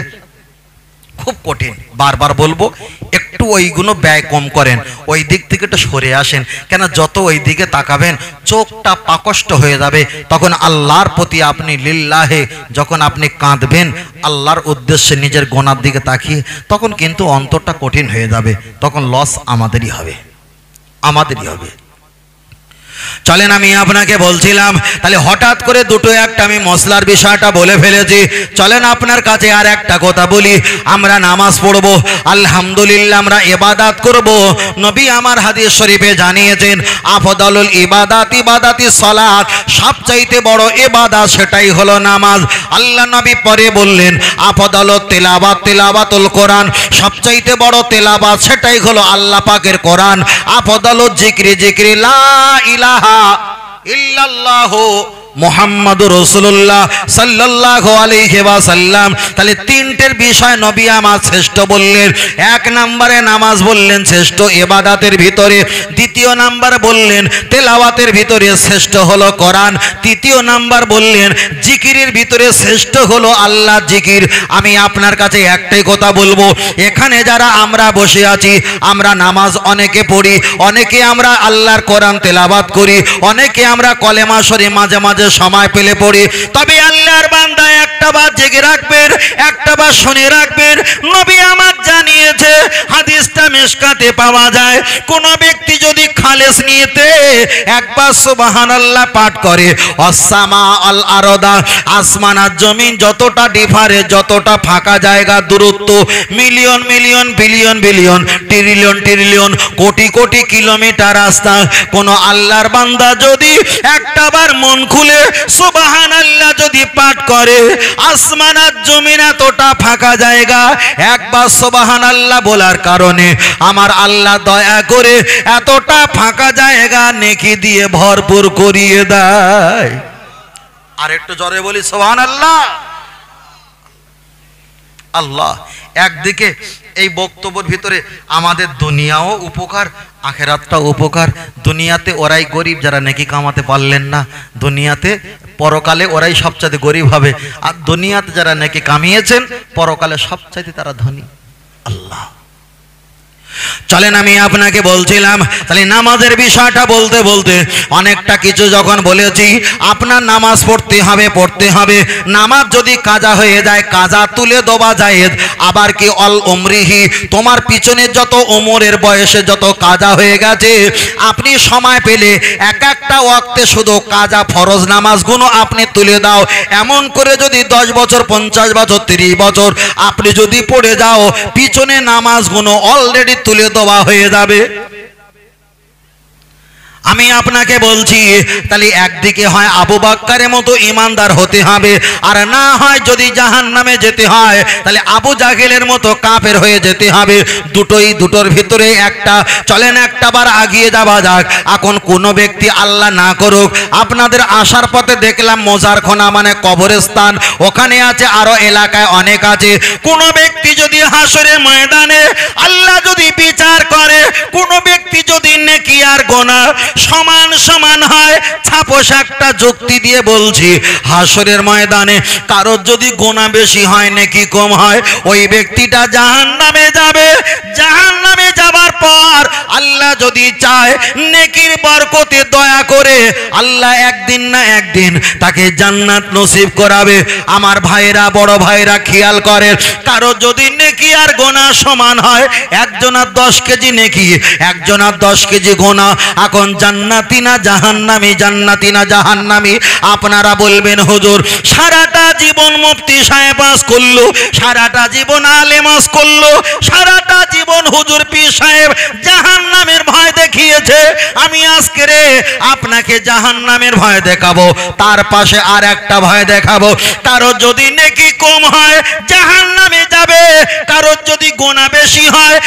খুব কঠিন। বারবার বলবো, একটু ওইগুলো ব্যয় কম করেন, ওই দিক থেকে একটু সরে আসেন, কেন যত ওই দিকে তাকাবেন চোখটা পাকষ্ট হয়ে যাবে। তখন আল্লাহর প্রতি আপনি লিল্লাহে যখন আপনি কাঁদবেন, আল্লাহর উদ্দেশ্যে নিজের গোনার দিকে তাকিয়ে, তখন কিন্তু অন্তরটা কঠিন হয়ে যাবে, তখন লস আমাদেরই হবে। চলেন আমি আপনাকে বলছিলাম, তাহলে হঠাৎ করে দুটো একটা আমি মশলার বিষয়টা বলে ফেলেছি। চলেন আপনার কাছে আর একটা কথা বলি, আমরা নামাজ পড়ব, আলহামদুলিল্লাহ আমরা ইবাদত করব। নবী আমার হাদিস শরীফে জানিয়েছেন, আফদালুল ইবাদাতি সালাত, সবচাইতে বড় ইবাদত সেটাই হলো নামাজ। আল্লাহ নবী পরে বললেন, আফদালুত তিলাওয়াতুল কোরআন, সবচাইতে বড় তেলাওয়াত সেটাই হলো আল্লাহ পাকের কোরআন। আফদালুজ জিকরি লা ইলাহা ইল্লাল্লাহু মুহাম্মাদুর রাসূলুল্লাহ সাল্লাল্লাহু আলাইহি ওয়াসাল্লাম। তাহলে তিনটের বিষয় নবী আমার শ্রেষ্ঠ বললেন। এক নম্বরে নামাজ বললেন শ্রেষ্ঠ ইবাদতের ভিতরে, দ্বিতীয় নাম্বার বললেন তেলাওয়াতের ভিতরে শ্রেষ্ঠ হলো কোরআন, তৃতীয় নাম্বার বললেন জিকিরের ভিতরে শ্রেষ্ঠ হলো আল্লাহ জিকির। আমি আপনার কাছে একটাই কথা বলবো, এখানে যারা আমরা বসে আছি, আমরা নামাজ অনেকে পড়ি, অনেকে আমরা আল্লাহর কোরআন তেলাওয়াত করি, অনেকে আমরা কলেমা শরীফ মাঝে মাঝে সময় পেলে পড়ি। তবে আল্লাহর বান্দা একটা বার জেগে রাখবেন, একটা বার শুনে রাখবেন, নবী আমার জানিয়েছে, হাদিসটা মিশকাতে পাওয়া যায়, কোন ব্যক্তি যদি খালেস নিয়েতে একবার সুবহানাল্লাহ পাঠ করে, আসসামা আল আরদা, আসমান আর জমিন যতটা ডিফারে, যতটা ফাঁকা জায়গা দূরত্ব, million million billion billion trillion trillion crore crore kilometre রাস্তা, কোন আল্লাহর বান্দা যদি একটাবার মন খুলে সুবহানাল্লাহ যদি পাঠ করে, আসমান আর জমিন এতটা ফাঁকা জায়গা, একবার সুবহানাল্লাহ বলার কারণে আমার আল্লাহ দয়া করে এতটা ফাঁকা জায়গা নেকি দিয়ে ভরপুর করিয়ে দেয়। আর একটু জোরে বলি সুবহানাল্লাহ। আল্লাহ একদিকে এই বক্তব্যের ভিতরে আমাদের দুনিয়াও উপকার, আখেরাতটাও উপকার। দুনিয়াতে ওরাই গরিব যারা নেকি কামাতে পারলেন না, দুনিয়াতে পরকালে ওরাই সবচাইতে গরিব হবে, আর দুনিয়াতে যারা নেকি কামিয়েছেন পরকালে সবচাইতে তারা ধনী। আল্লাহ চলেন আমি আপনাকে বলছিলাম, তাহলে নামাজের বিষয়টা বলতে বলতে অনেকটা কিছু যখন বলেছি, আপনার নামাজ পড়তে হবে। নামাজ যদি কাজা হয়ে যায়, কাজা তুলে দেওয়া যায়। আবার কি অল উমরিহি, তোমার পিছনে যত উমরের বয়সে যত কাজা হয়ে গেছে, আপনি সময় পেলে এক একটা ওয়াক্তে শুধু কাজা ফরজ নামাজগুলো আপনি তুলে দাও। এমন করে যদি 10 বছর 50 বছর 30 বছর আপনি যদি পড়ে যাও, পিছনে নামাজগুলো অলরেডি তুলে দেওয়া হয়ে যাবে। আমি আপনাকে বলছি, তাহলে একদিকে হয় আবু বকরের মতো ইমানদার হতে হবে, আর না হয় যদি জাহান্নামে যেতে হয় তাহলে আবু জাহেলের মতো কাফের হয়ে যেতে হবে। দুটোর ভিতরে একটা। চলেন একটাবার আগিয়ে যাওয়া যাক। এখন কোনো ব্যক্তি আল্লাহ না করুক, আপনাদের আসার পথে দেখলাম মোজারখানা মানে কবরস্থান, ওখানে আছে, আরো এলাকায় অনেক আছে। কোনো ব্যক্তি যদি হাসরের ময়দানে আল্লাহ যদি বিচার করে, কোনো ব্যক্তি যদি নেকি আর গুনাহ সমান সমান হয়, ছাপোষ একটা যুক্তি দিয়ে বলছি, হাসরের ময়দানে কারোর যদি গুনাহ বেশি হয় নেকি কম হয়, ওই ব্যক্তিটা জাহান্নামে যাবে। জাহান্নামে যাবার পর আল্লাহ যদি চায় নেকির বরকতে দয়া করে আল্লাহ একদিন না একদিন তাকে জান্নাত নসিব করাবে। আমার ভাইরা, বড় ভাইরা খেয়াল করেন, কারো যদি নেকি আর গুনাহ সমান হয়, একজনের 10 কেজি নেকি, একজনের 10 কেজি গুনাহ, এখন জান্নাতি না জাহান্নামী, জান্নাতি না জাহান্নামী? আপনারা বলবেন হুজুর সারাটা জীবন মুফতি সাহেব ওয়াজ করলো, সারাটা জীবন আলেম ওয়াজ করলো, সারাটা জীবন হুজুর পীর সাহেব জাহান্নামের ভয় দেখিয়েছে, আমি আজকে রে আপনাকে জাহান্নামের ভয় দেখাবো, তার পাশে আর একটা ভয় দেখাবো। কারো যদি নেকি কম হয় জাহান্নামে যাবে, কারো যদি গুনাহ বেশি হয়,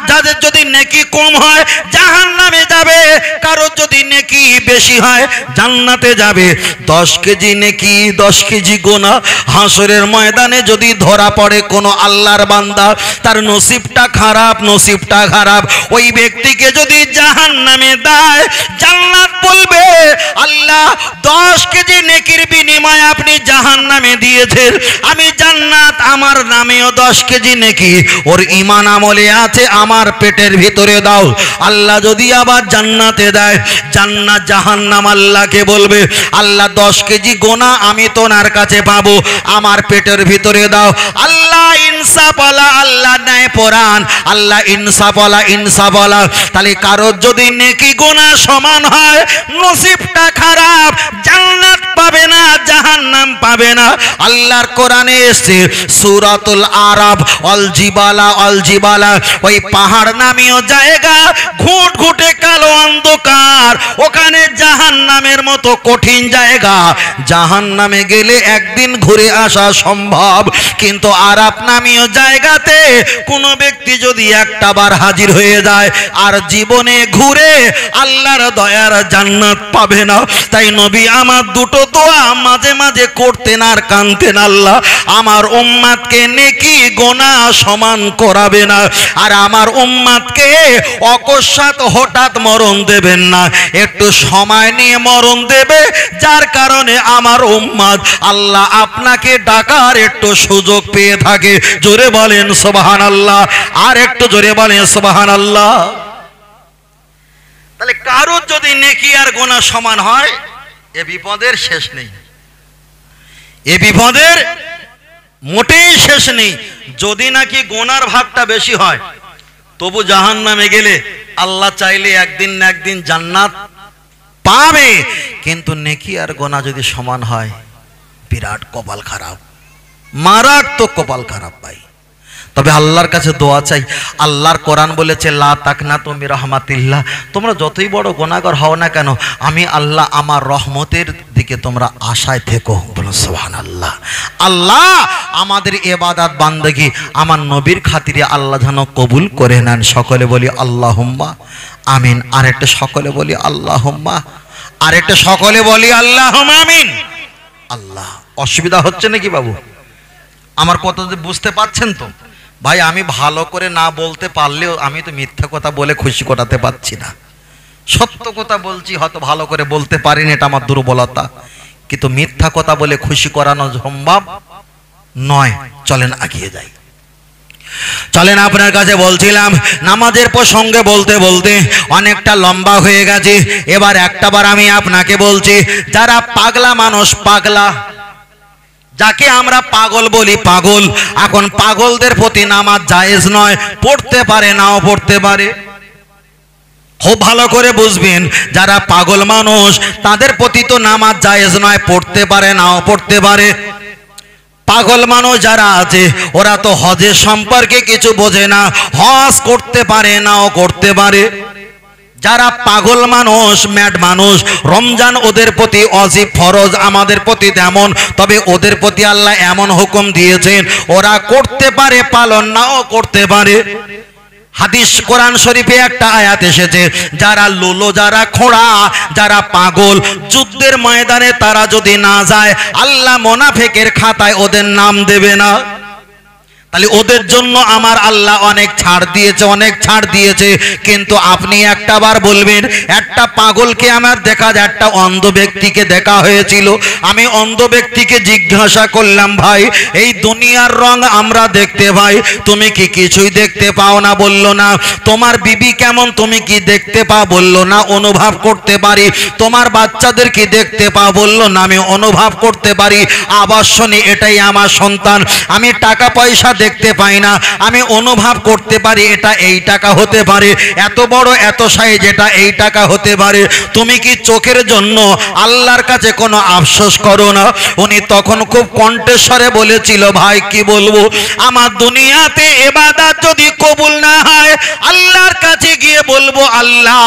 যাদের যদি নেকি কম হয় জাহান্নামে যাবে, কারো যদি নেকি বেশি হয় জান্নাতে যাবে। 10 কেজি নেকি 10 কেজি গুনাহ হাসরের ময়দানে যদি ধরা পড়ে কোনো আল্লাহর বান্দা, তার নসিবটা খারাপ, নসিবটা খারাপ। ওই ব্যক্তিকে যদি জাহান্নামে দেয়, জান্নাত বলবে আল্লাহ 10 কেজি নেকির বিনিময়ে আপনি জাহান্নামে দিয়েছেন, আমি জান্নাত আমার নামেও 10 কেজি নেকি ওর ঈমান আমলে আছে, আমার পেটের ভিতরে দাও। আল্লাহ যদি আবার জান্নাতে দেয়, জান্নাত জাহান্নাম আল্লাহকে বলবে আল্লাহ 10 কেজি গুনাহ আমি তো ওনার কাছে পাবো, আমার পেটের ভিতরে দাও। আল্লাহ ইনসাফওয়ালা, আল্লাহ ন্যায় পরাণ, আল্লাহ ইনসাফওয়ালা, ইনসাফওয়ালা। তাহলে কারোর যদি নেকি গুনাহ সমান হয়, নসিবটা খারাপ, জান্নাত পাবে না, জাহান্নাম পাবে না। আল্লাহর কোরআনে এসেছে সূরাতুল আরাফ, অল জিবালা, অল জিবালা, ওই পাহাড় নামীয় জায়গা, ঘুটঘুটে কালো অন্ধকার, ওখানে জাহান্নামের মতো কঠিন জায়গা। জাহান্নামে গেলে একদিন ঘুরে আসা সম্ভব, কিন্তু আরাফ নামীয় জায়গাতে কোনো ব্যক্তি যদি একটা বার হাজির হয়ে যায় আর জীবনে ঘুরে আল্লাহর দয়ার জান্নাত পাবে না। তাই নবী আমার দুটো দোয়া মাঝে মাঝে করতেন আর কাঁদতেন, আল্লাহ আমার উম্মতকে নেকি গুনাহ সমান করাবে না, আর আমার উম্মতকে অকস্মাৎ হঠাৎ মরণ দেবেন না, একটু সময় নিয়ে মরণ দেবে, যার কারণে আমার উম্মত আল্লাহ আপনাকে ডাকার একটু সুযোগ পেয়ে থাকে। জোরে বলেন সুবহানাল্লাহ, আর একটু জোরে বলেন সুবহানাল্লাহ। তাহলে কারোর যদি নেকি আর গুনাহ সমান হয়, এ বিপদের শেষ নেই, এ বিপদের মোটেই শেষ নেই। যদি নাকি গুনার ভাগটা বেশি হয়, তবু জাহান্নামে গেলে আল্লাহ চাইলে একদিন না একদিন জান্নাত পাবে, কিন্তু নেকি আর গুনাহ যদি সমান হয়, বিরাট কপাল খারাপ, মারাত্মক কপাল খারাপ ভাই। তবে আল্লাহর কাছে দোয়া চাই। আল্লাহর কোরআন বলেছে লা তাকনাতু মির রাহমাতিল্লাহ, তোমরা যতই বড় গুনাহগার হও না কেন, আমি আল্লাহ আমার রহমতের দিকে তোমরা আশায় থেকো। বলো সুবহানাল্লাহ। আল্লাহ আমাদের ইবাদত বান্দেগি আমার নবীর খাতিরে আল্লাহ যেন কবুল করে নেন। সকলে বলি আল্লাহুম্মা আমিন। আরেকটা সকলে বলি আল্লাহুম্মা, আরেকটা সকলে বলি আল্লাহুম্মা আমিন। আল্লাহ, অসুবিধা হচ্ছে নাকি বাবু? আমার কথা বুঝতে পারছেন তো ভাই? আমি ভালো করে না বলতে পারলেও আমি তো মিথ্যা কথা বলে খুশি করাতে পারছি না, সত্য কথা বলছি, হয়তো ভালো করে বলতে পারিনি, এটা আমার দুর্বলতা, কিন্তু মিথ্যা কথা বলে খুশি করানো সম্ভব নয়। চলেন আগিয়ে যাই। চলেন, আপনার কাছে বলছিলাম নামাজের প্রসঙ্গে বলতে বলতে অনেকটা লম্বা হয়ে গেছে। এবার একটাবার আমি আপনাকে বলছি, যারা পাগলা মানুষ, পাগলা যাকে আমরা পাগল বলি, পাগল, এখন পাগলদের প্রতি নামাজ জায়েজ নয়, পড়তে পারে নাও পড়তে পারে। খুব ভালো করে বুঝবেন, যারা পাগল মানুষ তাদের প্রতি তো নামাজ জায়েজ নয়, পড়তে পারে নাও পড়তে পারে। পাগল মানুষ যারা আছে ওরা তো হজের সম্পর্কে কিছু বোঝে না, হজ করতে পারে নাও করতে পারে। যারা পাগল মানুষ, ম্যাড মানুষ, রমজান ওদের প্রতি অজিব ফরজ, আমাদের প্রতি তেমন, তবে ওদের প্রতি আল্লাহ এমন হুকুম দিয়েছেন ওরা করতে পারে, পালন নাও করতে পারে। হাদিস কোরআন শরীফে একটা আয়াত এসেছে, যারা লুলো, যারা খোঁড়া, যারা পাগল, যুদ্ধের ময়দানে তারা যদি না যায় আল্লাহ মুনাফিকের খাতায় ওদের নাম দেবে না। তাহলে ওদের জন্য আমার আল্লাহ অনেক ছাড় দিয়েছে, অনেক ছাড় দিয়েছে। কিন্তু আপনি একটা বার বলবেন, একটা পাগলকে আমার দেখা যায়, একটা অন্ধ ব্যক্তিকে দেখা হয়েছিল, আমি অন্ধ ব্যক্তিকে জিজ্ঞাসা করলাম, ভাই এই দুনিয়ার রং আমরা দেখতে পাই, তুমি কি কিছুই দেখতে পাও না? বলল না। তোমার বিবি কেমন, তুমি কি দেখতে পাও? বলল না, অনুভব করতে পারি। তোমার বাচ্চাদের কি দেখতে পাও? বলল না, আমি অনুভব করতে পারি। আবার শুনি, এটাই আমার সন্তান। আমি টাকা পয়সা দেখতে পাই না, আমি অনুভব করতে পারি এটা এই টাকা হতে পারে, এত বড় এত সাইজ এটা এই টাকা হতে পারে। তুমি কি চোখের জন্য আল্লাহর কাছে কোনো আফসোস করো না? উনি তখন খুব কণ্ঠস্বরে বলেছিল, ভাই কি বলবো, আমার দুনিয়াতে ইবাদত যদি কবুল না হয় আল্লাহর কাছে গিয়ে বলবো, আল্লাহ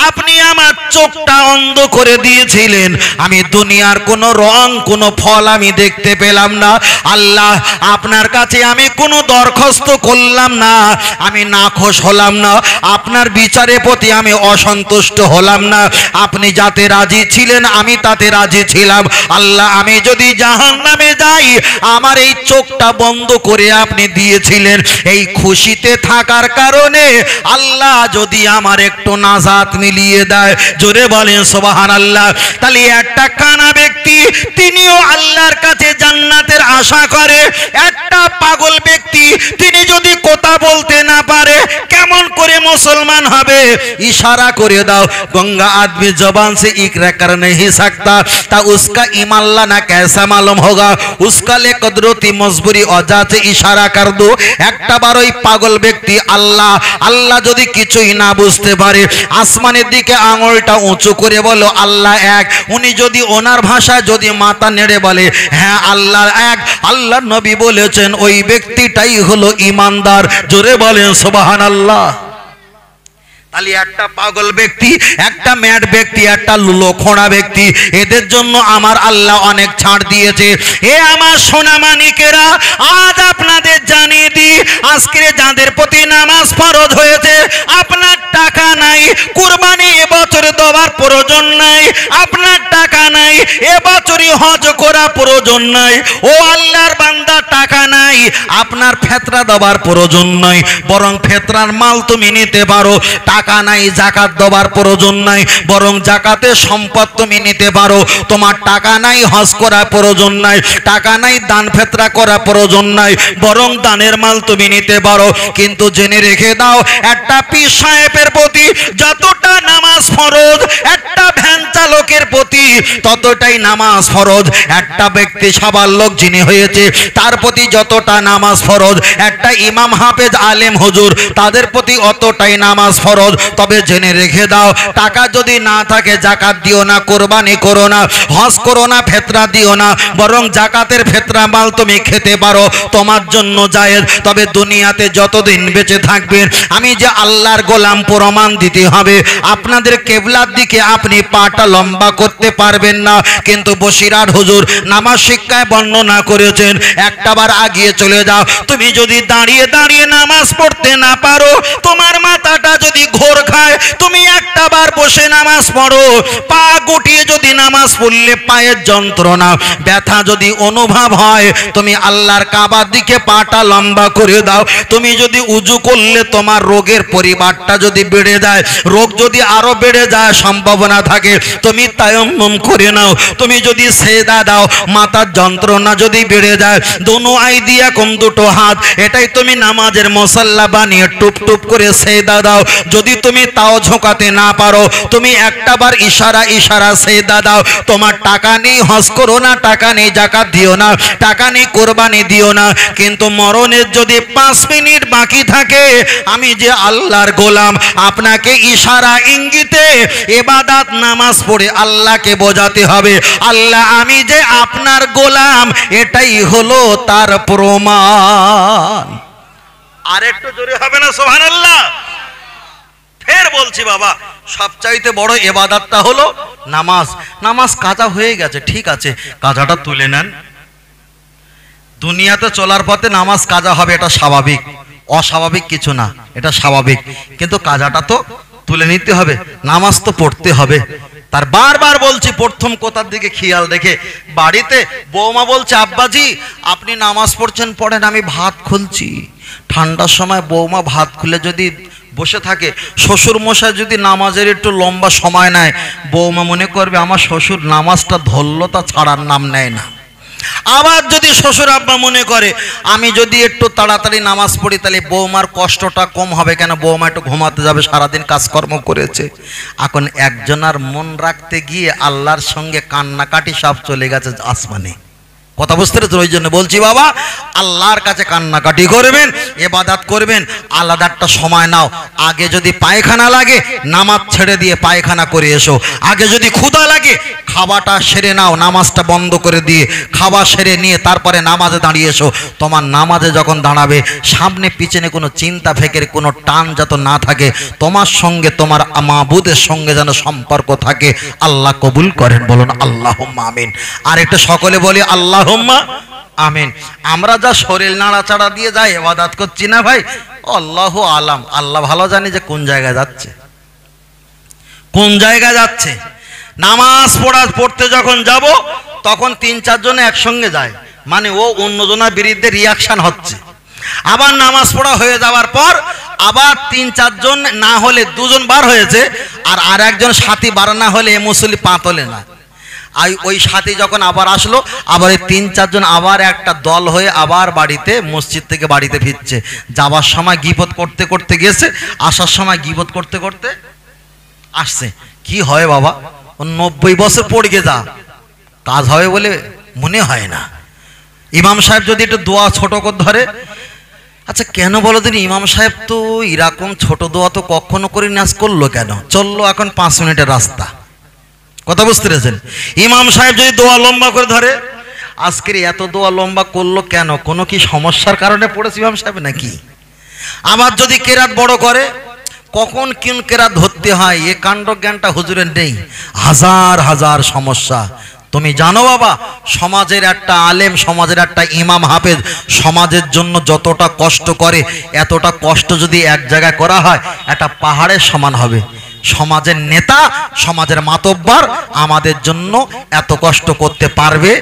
আপনি আমার চোখটা অন্ধ করে দিয়েছিলেন, আমি দুনিয়ার কোনো রং কোনো ফল আমি দেখতে পেলাম না। আল্লাহ আপনার কাছে আমি কোনো দরখাস্ত করলাম না, আমি নাখোশ হলাম না, আপনার বিচারের প্রতি আমি অসন্তুষ্ট হলাম না। আপনি যাতে রাজি ছিলেন আমি তাতে রাজি ছিলাম। আল্লাহ আমি যদি জাহান্নামে যাই আমার এই চোখটা বন্ধ করে আপনি দিয়েছিলেন, এই খুশিতে থাকার কারণে আল্লাহ যদি আমার একটু নাজাত মিলিয়ে দেয়, জোরে বলেন সুবহানাল্লাহ। তাহলে একটা কানা ব্যক্তি তিনিও আল্লাহর কাছে জান্নাতের আশা করে, একটা পাগল ব্যক্তি তিনি যদি কথা বলতে না পারে কেমন করে মুসলমান হবে? ইশারা করে দাও, গঙ্গা आदमी जबान से इकरा कर नहीं सकता ता उसका ईमान लाना कैसा मालूम होगा? उसका ले कुदरती मजबूरी औजात से इशारा कर दो। একটা বার ওই পাগল ব্যক্তি আল্লাহ আল্লাহ যদি কিছুই না বুঝতে পারে আসমানের দিকে আঙুলটা উঁচু করে বলো আল্লাহ এক, উনি যদি ওনার ভাষায় যদি মাথা নেড়ে বলে হ্যাঁ আল্লাহ এক, আল্লাহ নবী বলেছেন ওই ব্যক্তিটাই হলো ঈমানদার। জোরে বলেন সুবহানাল্লাহ। তাহলে একটা পাগল ব্যক্তি, একটা ম্যাড ব্যক্তি, একটা লুলোখোড়া ব্যক্তি, এদের জন্য আমার আল্লাহ অনেক ছাড় দিয়েছে। এ আমার সোনা মানিকেরা, আজ আপনাদের জানিয়ে দিই, আজকে যাদের প্রতি নামাজ ফরজ হয়েছে আপনার টাকা নাই, কুরবানি এবছর দেওয়ার প্রয়োজন নাই, আপনার টাকা নাই, এবছরই হজ করা প্রয়োজন নাই। ও আল্লাহর বান্দা, টাকা নাই, আপনার ফেতরা দেওয়ার প্রয়োজন নাই, বরং ফেতরার মাল তুমি নিতে পারো। টাকা নাই, যাকাত দেওয়ার প্রয়োজন নাই, বরং যাকাতের সম্পদ তুমি নিতে পারো। তোমার টাকা নাই, হজ করার প্রয়োজন নাই, টাকা নাই, দান ফেতরা করার প্রয়োজন নাই, বরং দানের মাল তুমি নিতে পারো। কিন্তু জেনে রেখে দাও, একটা পীর সাহেবের প্রতি যতটা নামাজ ফরজ, একটা ভ্যান চালকের প্রতি ততটাই নামাজ ফরজ। একটা ব্যক্তি সবার লোক যিনি হয়েছে তার প্রতি যতটা নামাজ ফরজ, একটা ইমাম হাফেজ আলেম হুজুর তাদের প্রতি অতটাই নামাজ ফরজ। তবে জেনে রেখে দাও, টাকা যদি না থাকে যাকাত দিও না, কোরবানি করো না, হজ করো না, ফেতরা দিও না, বরং যাকাতের ফেতরা মাল তুমি খেতে পারো, তোমার জন্য জায়েজ। তবে দুনিয়াতে যতদিন বেঁচে থাকবেন আমি যে আল্লাহর গোলাম প্রমাণ দিতে হবে। আপনাদের কেবলার দিকে আপনি পাটা লম্বা করতে পারবেন না, কিন্তু বসিরহাট হুজুর নামাজ শিক্ষায় বর্ণনা করেছেন, একটাবার আগিয়ে চলে যাও। তুমি যদি দাঁড়িয়ে দাঁড়িয়ে নামাজ পড়তে না পারো, তোমার মাথাটা যদি ঘোর খায়, তুমি একটাবার বসে নামাজ পড়ো। পা গুটিয়ে যদি নামাজ পড়লে পায়ের যন্ত্রণা ব্যথা যদি অনুভব হয়, তুমি আল্লাহর কাবার দিকে পাটা লম্বা করে দাও। তুমি যদি উজু করলে তোমার রোগের পরিমাণটা যদি বেড়ে যায়, রোগ যদি আরো বেড়ে যায় সম্ভাবনা থাকে, তুমি তায়াম্মুম করে নাও। তুমি যদি সেজদা দাও, মাথার যন্ত্রণা যদি বেড়ে যায়, দোনো আইদিয়া কম দুটো হাত, এটাই তুমি নামাজের মুসাল্লা বানিয়ে টুপ টুপ করে সেজদা দাও। যদি তুমি তাও ঝোঁকাতে না পারো, তুমি একটাবার ইশারা ইশারা সেজদা দাও। তোমার টাকা নেই, হজ করো না, টাকা নেই, যাকাত দিও না, টাকা নেই, কোরবানি দিও না, কিন্তু মরণের যদি 5 মিনিট বাকি থাকে, আমি যে আল্লাহর গোলাম, আপনাকে ইশারা ইঙ্গিতে ইবাদত নামাজ পড়ে আল্লাহকে বোঝাতে হবে আল্লাহ আমি যে আপনার গোলাম, এটাই হলো তার প্রমাণ। আর একটু জোরে হবে না সুবহানাল্লাহ? ফের বলছি বাবা, সবচাইতে বড় ইবাদতটা হলো নামাজ। নামাজ কাজা হয়ে গেছে, ঠিক আছে, কাজাটা তুলে নেন। দুনিয়াতে চলার পথে নামাজ কাজা হবে, এটা স্বাভাবিক, অস্বাভাবিক কিছু না, এটা স্বাভাবিক। কিন্তু কাজাটা তো তুলে নিতে হবে, নামাজ তো পড়তে হবে। তার বারবার বলছি, প্রথম কোথার দিকে খেয়াল রেখে। বাড়িতে বৌমা বলছে, আব্বাজি আপনি নামাজ পড়ছেন, পড়েন, আমি ভাত খুলছি। ঠান্ডার সময় বৌমা ভাত খুলে যদি বসে থাকে, শ্বশুর মশাই যদি নামাজের একটু লম্বা সময় নেয়, বৌমা মনে করবে আমার শ্বশুর নামাজটা ধরলো, তা ছাড়ার নাম নেয় না। আবার যদি শ্বশুর আব্বা মনে করে আমি যদি একটু তাড়াতাড়ি নামাজ পড়ি, তাহলে বৌমার কষ্টটা কম হবে, কেন বৌমা একটু ঘুমাতে যাবে, সারাদিন কাজকর্ম করেছে। এখন একজনের মন রাখতে গিয়ে আল্লাহর সঙ্গে কান্নাকাটি সব চলে গেছে আসমানে। কথা বুঝতে পেরেছেন? ওই জন্য বলছি বাবা, আল্লাহর কাছে কান্নাকাটি করবেন, ইবাদত করবেন, আলাদা একটা সময় নাও। আগে যদি পায়খানা লাগে, নামাজ ছেড়ে দিয়ে পায়খানা করে এসো। আগে যদি ক্ষুধা লাগে, খাবারটা সেরে নাও, নামাজটা বন্ধ করে দিয়ে খাবার সেরে নিয়ে তারপরে নামাজে দাঁড়িয়ে এসো। তোমার নামাজে যখন দাঁড়াবে, সামনে পিছনে কোনো চিন্তা ফেকের কোনো টান যাতে না থাকে, তোমার সঙ্গে তোমার মাবুদের সঙ্গে যেন সম্পর্ক থাকে। আল্লাহ কবুল করেন, বলুন আল্লাহুম্মা আমিন। আর একটা সকলে বলি আল্লাহুম্মা আমিন। আমরা যা শরীর নাড়াচাড়া দিয়ে যাই ইবাদত করছি না ভাই, আল্লাহু আলাম, আল্লাহ ভালো জানি যে কোন জায়গায় যাচ্ছে, কোন জায়গায় যাচ্ছে। নামাজ পড়তে যখন যাব, তখন 3-4 জন একসঙ্গে যায়, মানে ও অন্যজনের বিরুদ্ধে রিয়াকশন হচ্ছে। আবার নামাজ পড়া হয়ে যাওয়ার পর আবার 3-4 জন না হলে 2 জন বার হয়েছে, আর একজন সাথী বার না হলে এ মুসল্লি পা তোলে না। ওই সাথী যখন আবার আসলো, আবার এই 3-4 জন আবার একটা দল হয়ে আবার বাড়িতে, মসজিদ থেকে বাড়িতে ফিরছে। যাবার সময় গীবত করতে করতে গেছে, আসার সময় গীবত করতে করতে আসছে। কি হয় বাবা, 90 বছর পড়ে যা কাজ হবে বলে মনে হয় না। ইমাম সাহেব যদি একটু দোয়া ছোট করে ধরে, আচ্ছা কেন বলো দিন, ইমাম সাহেব তো এরকম ছোট দোয়া তো কখনো করে নাজ করলো কেন? চললো এখন 5 মিনিটের রাস্তা। কথা বুঝতে পেরেছেন? ইমাম সাহেব যদি দোয়া লম্বা করে ধরে, আজকের এত দোয়া লম্বা করলো কেন? কোনো কি সমস্যার কারণে পড়েছে ইমাম সাহেব নাকি? আবার যদি কেরাত বড় করে, কখন কোন কেরাত ধরতে হয় এ কাণ্ড জ্ঞানটা হুজুরের নেই। হাজার হাজার সমস্যা। তুমি জানো বাবা, সমাজের একটা আলেম, সমাজের একটা ইমাম হাফেজ সমাজের জন্য যতটা কষ্ট করে, এতটা কষ্ট যদি এক জায়গায় করা হয়, একটা পাহাড়ের সমান হবে। সমাজের নেতা, সমাজের মাতব্বর আমাদের জন্য এত কষ্ট করতে পারবে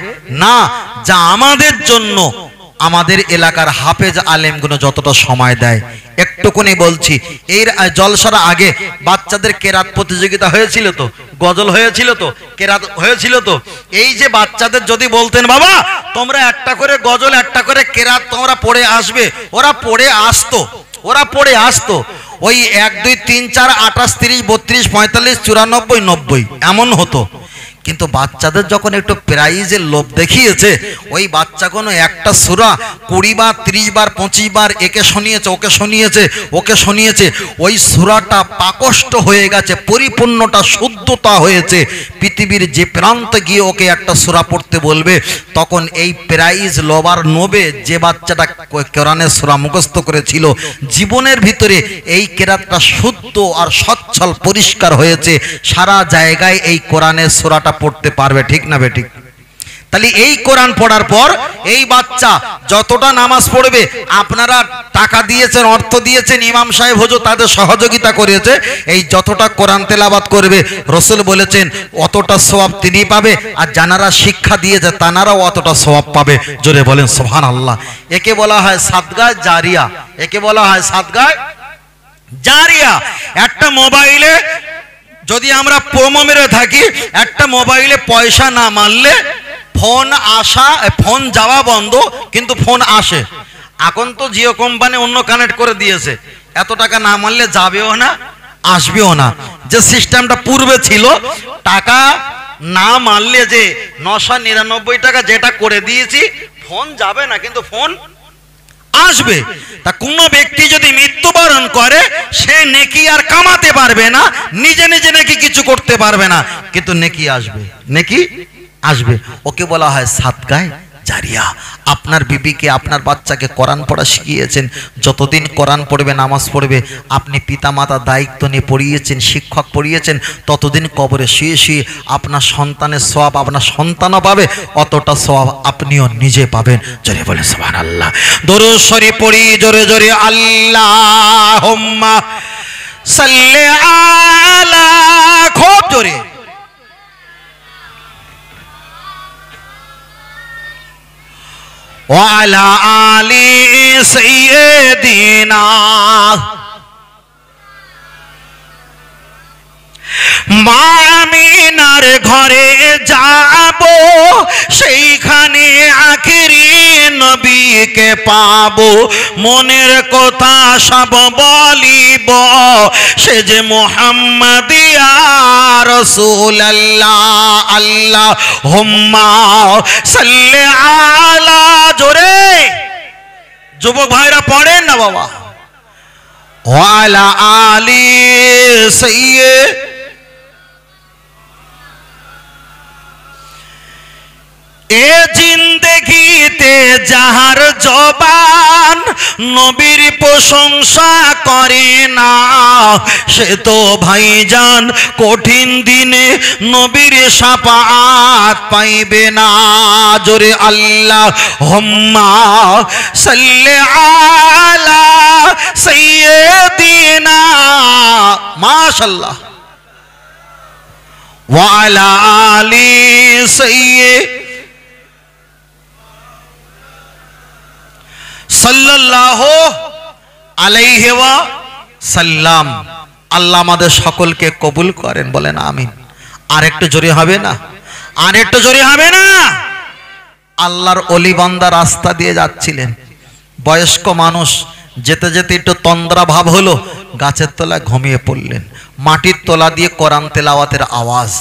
না, যা আমাদের জন্য আমাদের এলাকার হাফেজ আলেমগুলো যতটা সময় দেয়। একটুকুনি বলছি, এই জলসার আগে বাচ্চাদের কেরাত প্রতিযোগিতা হয়েছিল তো, গজল হয়েছিল তো, কেরাত হয়েছিল তো। এই যে বাচ্চাদের যদি বলতেন বাবা তোমরা একটা করে গজল, একটা করে কেরাত তোমরা পড়ে আসবে, ওরা পড়ে আসতো। ওই 1 2 3 4 28 30 32 45 94 90 এমন হতো। কিন্তু বাচ্চাদের যখন একটু প্রাইজের লোভ দেখিয়েছে, ওই বাচ্চাগুলো একটা সূরা 20 বার 30 বার 25 বার একে শুনিয়েছে, ওকে শুনিয়েছে। ওই সূরাটা পাকষ্ট হয়ে গেছে, পরিপূর্ণটা শুদ্ধতা হয়েছে। পৃথিবীর যে প্রান্তে গিয়ে ওকে একটা সূরা পড়তে বলবে, তখন এই প্রাইজ লোভার নোবে যে বাচ্চাটা কোরআনের সূরা মুখস্থ করেছিল, জীবনের ভিতরে এই কেরাতটা শুদ্ধ আর সচ্ছল পরিষ্কার হয়েছে, সারা জায়গায় এই কোরআনের সূরাটা পড়তে পারবে। ঠিক না বেঠিক? তাহলে এই কোরআন পড়ার পর এই বাচ্চা যতটা নামাজ পড়বে, আপনারা টাকা দিয়েছেন, অর্থ দিয়েছেন, ইমাম সাহেব হুজুর তাদের সহযোগিতা করেছে, এই যতটা কোরআন তেলাওয়াত করবে রাসূল বলেছেন অতটা সওয়াব তিনি পাবে, আর যারা শিক্ষা দিয়েছে তানারাও অতটা সওয়াব পাবে। জোরে বলেন সুবহানাল্লাহ। একে বলা হয় সাদগায়ে জারিয়া, একে বলা হয় সাদগায়ে জারিয়া। একটা মোবাইলে যদি আমরা প্রোমো মেরে থাকি, একটা মোবাইলে পয়সা না মারলে ফোন যাওয়া বন্ধ, কিন্তু ফোন আসে। এখন তো জিও কোম্পানি অন্য কানেক্ট করে দিয়েছে, এত টাকা না মারলে যাবেও না, আসবেও না। যে সিস্টেমটা পূর্বে ছিল, টাকা না মারলে যে 999 টাকা যেটা করে দিয়েছি, ফোন যাবে না কিন্তু ফোন আসবে। তা কোনো ব্যক্তি যদি মৃত্যুবরণ করে, সে নেকি আর কামাতে পারবে না, নিজে নিজে নেকি কিছু করতে পারবে না, কিন্তু নেকি আসবে, নেকি আসবে। ওকে বলা হয় সাদগায়ে জারিয়া। আপনার বিবিকে আপনার বাচ্চাকে কোরআন পড়া শিখিয়েছেন, যতদিন কোরআন পড়বে নামাজ পড়বে, আপনি পিতামাতার দায়িত্ব নিয়ে পড়িয়েছেন, শিক্ষক পড়িয়েছেন, ততদিন কবরে শুয়ে শুয়ে আপনার সন্তানের সওয়াব আপনার সন্তানও পাবে, অতটা সওয়াব আপনিও নিজে পাবেন। জোরে বলে সুবহানাল্লাহ। দরুদ শরীফ পড়ি জোরে জোরে, আল্লাহুম্মা সাল্লি আলা, খুব জোরে, ওয়ালা আলি সাইয়্যিদিনা। মা আমিনার ঘরে যাব, সেইখানে আখিরি নবীকে পাবো, মনের কথা সব বলিব, সে যে মুহাম্মদ ইয়া রাসূলুল্লাহ। আল্লাহুম্মা সাল্লি আলা, জোরে যুবক ভাইরা পড়েন না বাবা, ওয়ালা আলি সাইয়্যিদিনা। এ জিন্দেগিতে যাহার জবান নবীর প্রশংসা করে না, সে তো ভাইজান কঠিন দিনে নবীর শাফাআত পাইবে না। জোরে আল্লাহুম্মা সাল্লি আলা সাইয়্যিদিনা, মাশাআল্লাহ, ওয়া আলা আলি সাইয়্যিদিনা সাল্লাল্লাহু আলাইহি ওয়া সাল্লাম। আল্লাহ আমাদের সকলকে কবুল করেন, বলেন আমিন। আর একটু জোরে হবে না? আর একটু জোরে হবে না? আল্লাহর ওলি বান্দা রাস্তা দিয়ে যাচ্ছিলেন, বয়স্ক মানুষ, যেতে যেতে একটু তন্দ্রা ভাব হলো, গাছের তলায় ঘুমিয়ে পড়লেন। মাটির তলা দিয়ে কোরআন তেলাওয়াতের আওয়াজ।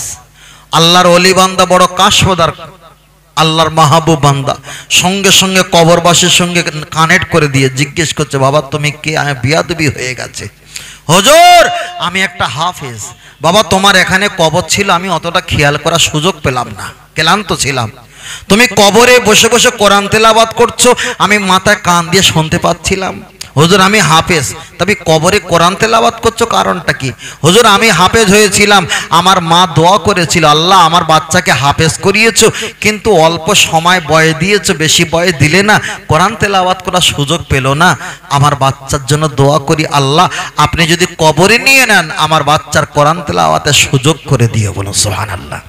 আল্লাহর ওলি বান্দা বড় কাশফদার, আল্লাহর মাহবুব বান্দা, সঙ্গে সঙ্গে কবরবাসীর সঙ্গে কানেক্ট করে দিয়ে জিজ্ঞেস করছে, বাবা তুমি কে? আমি বিয়াদবি হয়ে গেছে। হুজুর আমি একটা হাফেজ। বাবা তোমার এখানে কবর ছিল, আমি অতটা খেয়াল করার সুযোগ পেলাম না, ক্লান্ত ছিলাম। তুমি কবরে বসে বসে কোরআন তেলাওয়াত করছো, আমি মাথায় কান দিয়ে শুনতে পাচ্ছিলাম। হুজুর আমি হাফেজ, তবে কবরে কোরআন তেলাওয়াত করছো, কারণটা কি? হুজুর আমি হাফেজ হয়েছিলাম, আমার মা দোয়া করেছিল, আল্লাহ আমার বাচ্চাকে হাফেজ করিয়েছো, কিন্তু অল্প সময় বয়স দিয়েছো, বেশি বয়স দিলে না, কোরআন তেলাওয়াত করার সুযোগ পেল না। আমার বাচ্চার জন্য দোয়া করি, আল্লাহ আপনি যদি কবরে নিয়ে নেন, আমার বাচ্চার কোরআন তেলাওয়াতের সুযোগ করে দিও। বলো সুবহানাল্লাহ।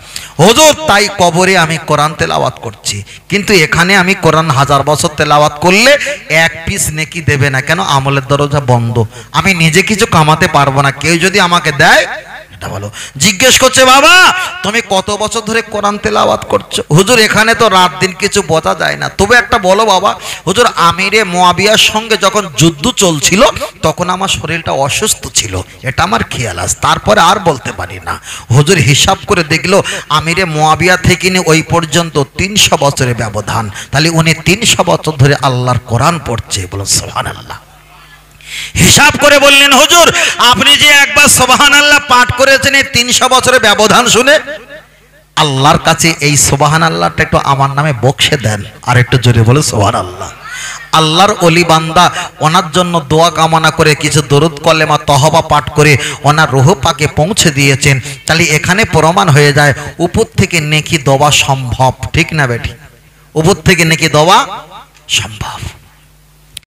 হুজুর তাই কবরে আমি কোরআন তেলাওয়াত করছি, কিন্তু এখানে আমি কোরআন 1000 বছর তেলাওয়াত করলে এক পিস নেকি দেবে না। কেন? আমলের দরজা বন্ধ, আমি নিজে কিছু কামাতে পারবো না, কেউ যদি আমাকে দেয় এটা বলো। জিজ্ঞেস করছে, বাবা তুমি কত বছর ধরে কোরআন তেলাওয়াত করছো? হুজুর এখানে তো রাত দিন কিছু বোঝা যায় না, তবে একটা বলো বাবা। হুজুর আমিরে মুয়াবিয়ার সঙ্গে যখন যুদ্ধ চলছিল, তখন আমার শরীরটা অসুস্থ ছিল, এটা আমার খেয়াল আছে, তারপরে আর বলতে পারি না। হুজুর হিসাব করে দেখলো আমিরে মুয়াবিয়া থেকে নিয়ে ওই পর্যন্ত 300 বছরের ব্যবধান, তাহলে উনি 300 বছর ধরে আল্লাহর কোরআন পড়ছে। বলো সুবহানাল্লাহ। হিসাব করে বললেন, হুজুর আপনি যে একবার সুবহানাল্লাহ পাঠ করেছেন, এই 300 বছরের ব্যবধান শুনে আল্লাহর কাছে এই সুবহানাল্লাহটা একটু আমার নামে বকশে দেন। আর একটু জোরে বলে সুবহানাল্লাহ। আল্লাহর ওলি বান্দা ওনার জন্য দোয়া কামনা করে কিছু দরুদ কলেমা তহবা পাঠ করে ওনার রূহ পাকে পৌঁছে দিয়েছেন। তাহলে এখানে প্রমাণ হয়ে যায় উপর থেকে নেকি দেওয়া সম্ভব, ঠিক না বেটি? উপর থেকে নেকি দেওয়া সম্ভব।